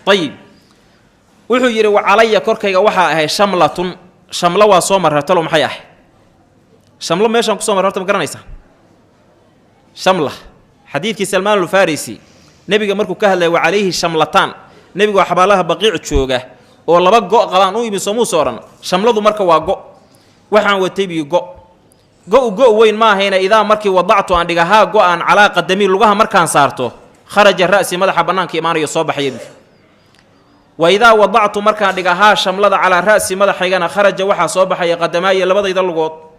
[SPEAKER 2] طيب wuxuu yiri wa calaya korkayga waxa ahay shamlatun shamla waa soo marartalo maxay ahay shamla meeshan ku soo marartay ma garanaysa shamla xadiidkii Salmaan al-Farisi nabiga markuu ka hadlay wa calayhi shamlatan nabigu waa xabaalaha baqiic jooga oo 2 go qabaan u yimi soo sooran shamladu marka waa go waxaan watay bi go weyn ma ahayna idaa markii wadactu aan dhigaha go aan calaa qadami lugaha markaan saarto kharaja ra'si madaxa banaanka imaanayo soo baxay wa idaa wadactu markaan dhigaha shamlada calaa ra'si madaxaygana kharaja waxa soo baxay qadamaaya labadayda lugood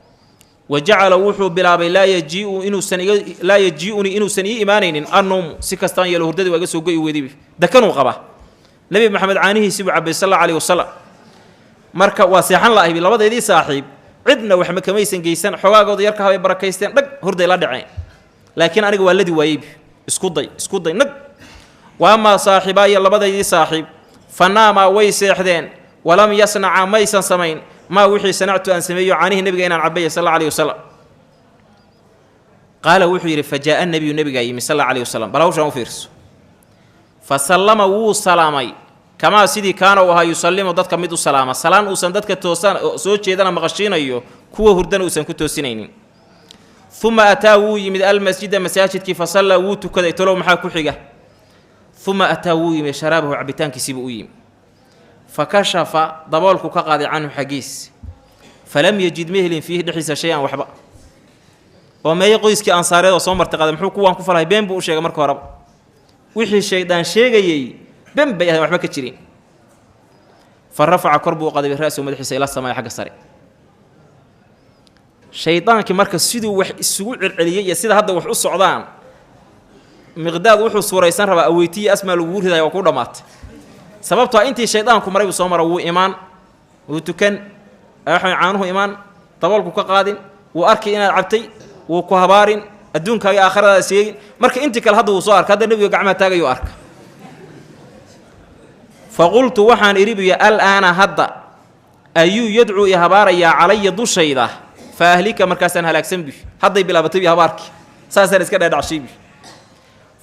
[SPEAKER 2] waja'ala wuxuu bilaabay la yaji'uni inuusan ii imaanaynin annum si kastaan yeelo hurdadii waaga soo go'i weedibi dakanuu qaba nabi maxamed caanihiisi buu cabay sallallahu alayhi wasallam marka waa seexan laahay labadeedii saaxiib cidna wax ma kamaysan geysan xogaagooda yarka habay barakaysteen dhag hurday la dhaceen laakiin aniga waa ladii waayay isku day nag waa ma saaxibaaya labadeedii saaxiib fanaama way seexdeen walam yasna'a maysan samayn ما وحي سنعت أن سميه عنه النبي إن عبيه صلى الله عليه وسلم قال وحي فجاء النبي صلى الله عليه وسلم بلاوش فيرس فسلم سلامي كما سيدي كان وها يسلم ضدك ميدو سلامة سلام وسن ضدك توسان سوتش إذا مغشين أيوه كوا هردن وسن كتوسينين ثم أتاه يمد المسجد مساجد كيف صلى ووتو كذا يتلو محاكو حجة ثم أتاه يمد شرابه عبتان كسيبو يم فكشف ضبالك كقاضي عنه حقيس فلم يجد مهل فيه دحيس شيئا وحبا وما يقيس كأنصاره وصومر تقدم حكوا وان كفر بين بو شيء مركو رب وحي الشيطان شيء بين بيها وحبا كتيرين فرفع كربه وقضى براسه ومدحيس الى السماء حق السريع شيطان كمركز سيدو وح السوق العليا سيده هذا وح الصعدان مقداد وحو سوريسان ربا اويتي اسماء الوور هذا وكو دمات sababtoo intii shaydaanku maray soo maro wuu iimaan wuu tukan waxay caanuhu iimaan tabalku ka qaadin wuu arkay inaad cabtay wuu ku habaarin adduunka iyo aakhirada seegin marka intii kale hadda wuu soo arkay hadda nabiga gacmaha taagayo arka faqultu waxaan iribiya al-aana hadda ayuu yad'u ya habaaraya calaya dushayda fa ahlika markaasan halaagsan bi hadday bilaabatay habaarki saasan iska dhaadhacshay bi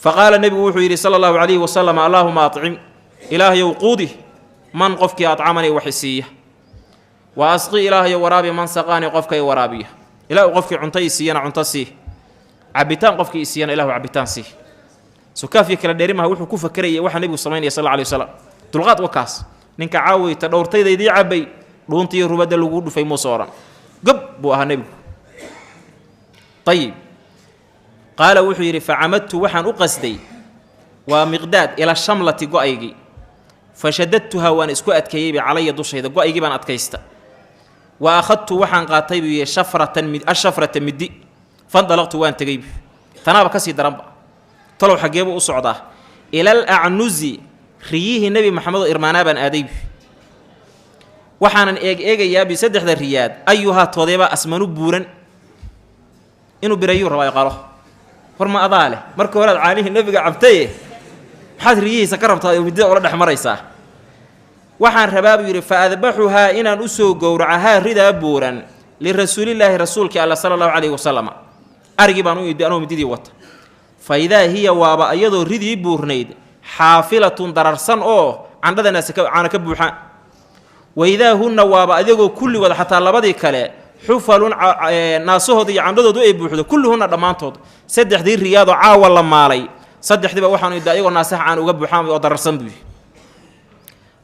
[SPEAKER 2] faqala nabigu wuxuu yiri sallallahu alayhi wa sallam allahumma at'im إلهي وقودي من قفك أطعمني وحسية وأسقي إلهي ورابي من سقاني قفك ورابيه إلهي قفك عنتي سيانا عنتسيه عبتان قفك سيانا إلهي عبتان سيه سكافي كلا ديرمها وحو كوفا كريه وحا نبي صلى الله عليه وسلم تلغات وكاس نينك عاوي تدورتي دي عبي دونتي ربدا لغود في مصورا قب بوها نبي طيب قال وحيري فعمدت وحن أقصدي ومقداد إلى الشملة قائقي فشددتها وأن اسكو أتكيبي علي دوشيدا قائقي بان أتكيستا وأخذت وحن قاطيبي الشفرة مدي فانطلقت وأن تجيب تنابا كسي دربا طلعوا حقيبه أصعده إلى الأعنزي ريه النبي محمد إرمانا بن آديب وحانا إيجا بسدح ذا الرياد أيها توضيبا أسمنو بورا إنو بريور رواي قالوا فرما أضاله مركو ولد عاليه النبي عبتيه حاد ريه سكربتها يوم الدين ورد حمريسا وحان رباب يري فأذبحها إن أسو قورعها ردا بورا لرسول الله رسولك الله صلى الله عليه وسلم أرجب أنو يدي أنو مدي وط فإذا هي وابا أيضا ردي بورنيد حافلة دررسان عند الناس عن كبوحان وإذا هن وابا أيضا كل وضع حتى لبدي كلا حفل ناسه دي عندو دو يبوحدو كلهن ضمانتود سدح دي رياض عاول لما علي صدح دي waxaan uu daayo naasax aan uga buuxaan oo dararsan bi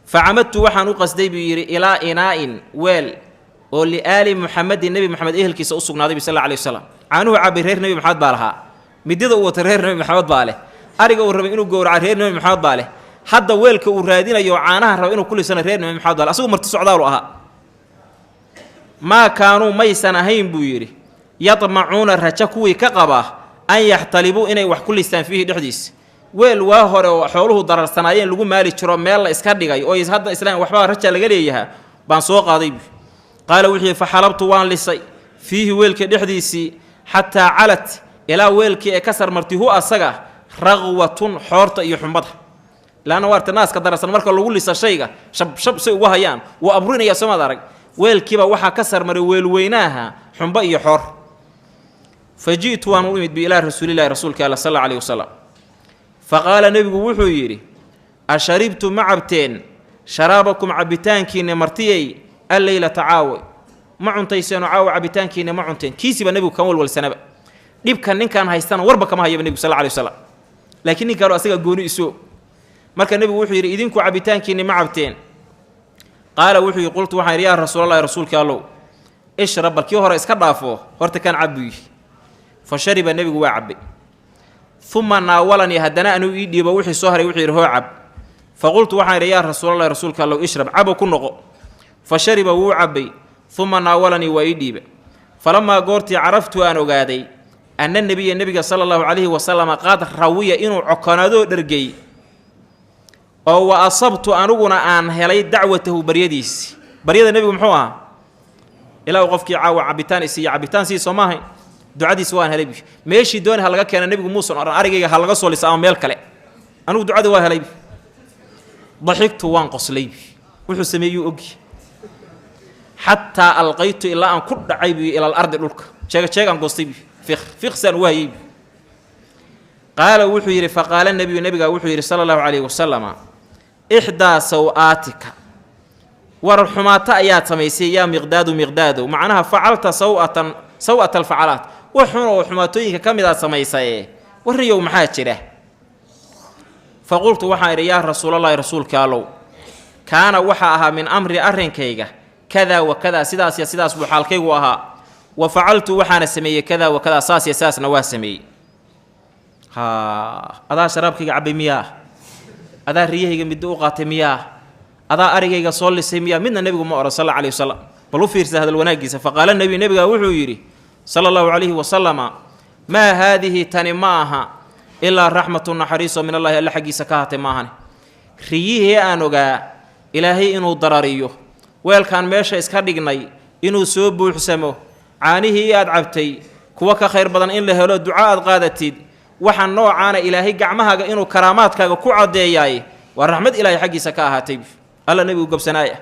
[SPEAKER 2] فعمدت waxaan u qasday bi yiri ila ina'in wal oo li ali muhammad nabi muhammad ehelkiisa u sugnaaday sallallahu alayhi wasallam aanu cabi reer nabi muhammad baalaha midida uu reer nabi muhammad baale ariga uu rabay inuu gowraco reer nabi muhammad baale hadda weelka uu raadinayo caanaha rabo inuu kulisana reer nabi muhammad baale asoo marti socdaal u aha ما كانوا ميسن هين بويري يطمعون الرجا كوي كقبا أن يحتلبوا إني وحكل استان فيه دحديس weel waa hore oo xooluhu dararsanaayeen lagu maali jiro meel la iska dhigay oo hadda islaam waxba raja laga leeyahay baan soo qaaday qaala wixii fa xalabtu waan lisay fiihi weelka dhexdiisii xataa calat ilaa weelkii ee ka sarmartay hu asaga raqwatun xoorta iyo xumbada laana waarta naaska dararsan marka lagu lisa shayga shab say ugu hayaan waa abrinaya samad arag weelkiiba waxaa ka sarmaray weelweynaha xumba iyo xoor faji'tu waan u imid bi ilaa rasuulillahi rasuulka alla sallallahu alayhi wasallam faqaala nabigu wuxuu yidhi asharibtu ma cabteen sharaabakum cabitaankiinna martiyey alleylata caawa ma cuntayseeno caawa cabitaankiinna ma cunteen kiisiba nebigu kama walwalsanaba dhibka ninkaan haystana warba kama hayaba nebigu sallallahu alayhi wasallam laakiin ninkaanu asaga gooni iso marka nebigu wuxuu yidhi idinku cabitaankiinna ma cabteen qaala wuxuu yidhi qultu waxaan yidhi yaa rasuulallahi rasuulka allow ishrab balkii hore iska dhaafo horta kaan cabbuyi fa shariba nebigu waa cabbay uma naawalanii haddana anuu ii dhiibo wixii soo haray wuxuu yidhi hoo cab faqultu waxaan yidhi yaa rasuulallahi rasuulka allow ishrab cabo ku noqo fa shariba wuu cabbay uma naawalanii waa ii dhiiba falamaa goortii caraftu aan ogaaday anna nebiya nebiga sala allahu calayhi wasalama qaad rawiya inuu cokonaadoo dhergay oo wa asabtu aniguna aan helay dacwatahu baryadiisi baryada nebigu muxuu ahaa ilaahu qofkii caawa cabitaan isiiya cabitaan sii soo maahayn ducadiisi waan helay meeshii dooni ha laga keena nebigu muusan odhan arigayga ha laga soo lisa ama meel kale anigu ducada waa helay daxigtu waan qoslay wuxuu sameeyuu ogi xataa alqaytu ilaa aan ku dhacay ila alardi dhulka jeegaan goostay fiqsaan waayay qaala wuxuu yidhi faqaala nebiyu nebigaa wuxuu yidhi sala allahu calayhi wasalama ixdaa saw'aatika war xumaata ayaad samaysay yaa miqdaadow macnaha facalta saw'ata alfacalaat wax xun oo xumaatooyinka ka mid aad samaysaye warriyow maxaa jira faqultu waxaan idhi yaa rasuulallahi rasuulka allow kaana waxaa ahaa min amri arrinkayga kadaa wa kadaa sidaas iyo sidaas buu xaalkaygu ahaa wa facaltu waxaana sameeyey kadaa wa kadaa saas iyo saasna waa sameeyey adaa sharaabkayga cabbay miyaa adaa riyahayga middo u qaatay miyaa adaa arigayga soo lisay miyaa midna nebigu ma odhan sal alla alayhi wasalam bal u fiirsa hadal wanaaggiisa faqaala nebigaa wuxuu yidhi sala allahu calayhi wasalama maa haadihi tani ma aha ilaa raxmatu naxariiso min allahi alle xaggiisa ka hatay maahane riyihii aan ogaa ilaahay inuu darariyo weelkaan meesha iska dhignay inuu soo buuxsamo caanihii aad cabtay kuwa ka khayr badan in la helo duca aad qaadatid waxaan noocaana ilaahay gacmahaaga inuu karaamaadkaaga ku caddeeyaay waa raxmad ilaahay xaggiisa ka ahaatay alla nebigu gobsanaaya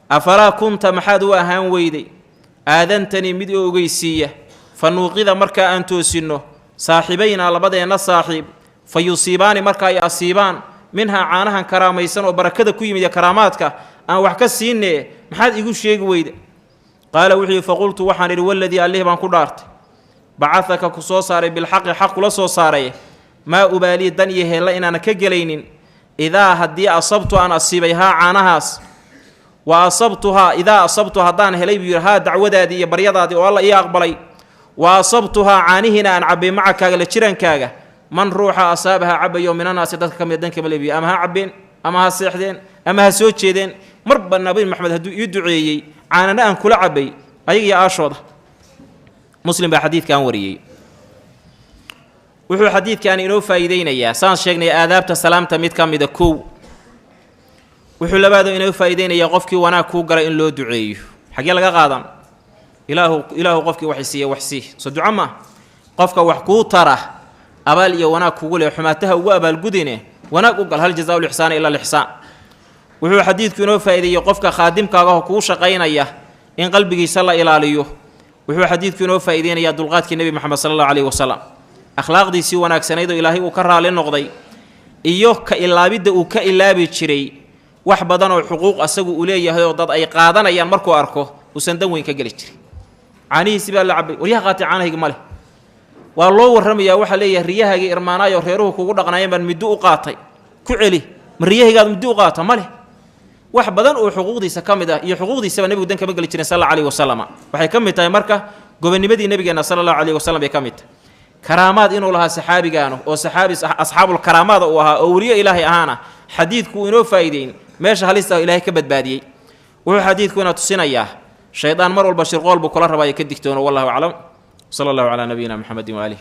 [SPEAKER 2] afalaa kunta maxaad u ahaan weyday aadantanii mid oo ogeysiiya fa nuuqida markaa aan toosinno saaxiibaynaa labadeenna saaxiib fa yusiibaani marka ay asiibaan minhaa caanahan karaamaysan oo barakada ku yimid ee karaamaadka aan wax ka siinee maxaad igu sheegi weyda qaala wuxuu yidhi faqultu waxaan idhi waladii allih baan ku dhaartay bacadaka ku soo saaray bilxaqi xaq kula soo saaray maa ubaalii dan iyo heella inaana ka gelaynin idaa haddii asabtu aan asiibay haa caanahaas wa asabtuhaa idaa asabtu haddaan helay buu yidhi haa dacwadaadii iyo baryadaadii oo alla ii aqbalay wa asabtuhaa caanihiina aan cabbay macakaaga la jirankaaga man ruuxa asaabaha cabbayo minanaasi dadka ka mida dankama leebiya ama ha cabbeen ama ha seexdeen ama ha soo jeedeen marba nabi maxamed hadduu ii duceeyey caanana aan kula cabbay ayagiyo aashooda muslim baa xadiidkan wariyey wuxuu xadiidkan inoo faa'iideynayaa saan sheegnay aadaabta salaamta mid ka mida kow wuxuu labaado inoo faa'iideynayaa qofkii wanaag kuu gala in loo duceeyo xaggee laga qaadan ilaahu qofkii wax siiya wax sii soo duco ma qofka wax kuu tara abaal iyo wanaag kugu leh xumaataha ugu abaalgudine wanaag u gal hal jazaa'u lixsaana ila lixsaan wuxuu xadiidku inoo faa'iideeyey qofka khaadimkaaga oo kuu shaqaynaya in qalbigiisa la ilaaliyo wuxuu xadiidku inoo faa'iideynayaa dulqaadkii nebi moxamed sala allahu calayhi wasalam akhlaaqdiisii wanaagsanayd oo ilaahay uu ka raali noqday iyo ka ilaabidda uu ka ilaabi jiray wax badan oo xuquuq asagu uu leeyahay oo dad ay qaadanayaan markuu arko uusan dan weyn ka geli jirin caanihiisi baa la cabbay waryaha qaatay caanahayga ma leh waa loo warramayaa waxaa leeyahay riyahaygii irmaanaayoo reeruhu kugu dhaqnaayeen baan middo u qaatay ku celi ma riyahaygaad middo u qaata ma leh wax badan oo xuquuqdiisa ka mid ah iyo xuquuqdiisaba nebigu dan kama geli jirin sal alla alayhi wasalama waxay ka mid tahay marka gobonimadii nebigeenna sala allahu calayhi wasalam bay ka mid tahay karaamaad inuu lahaa saxaabigaanu oo saxaabi asxaabul karaamaada uu ahaa oo weliyo ilaahay ahaana xadiidku uu inoo faa'iideyn meesha halista ilaahay ka badbaadiyey wuxuu xadiidku ina tusinayaa shaydaan mar walba shirqool buu kula rabaayo ka digtoono wallahu aclam sala allahu calaa nabiyina maxamedin waaalih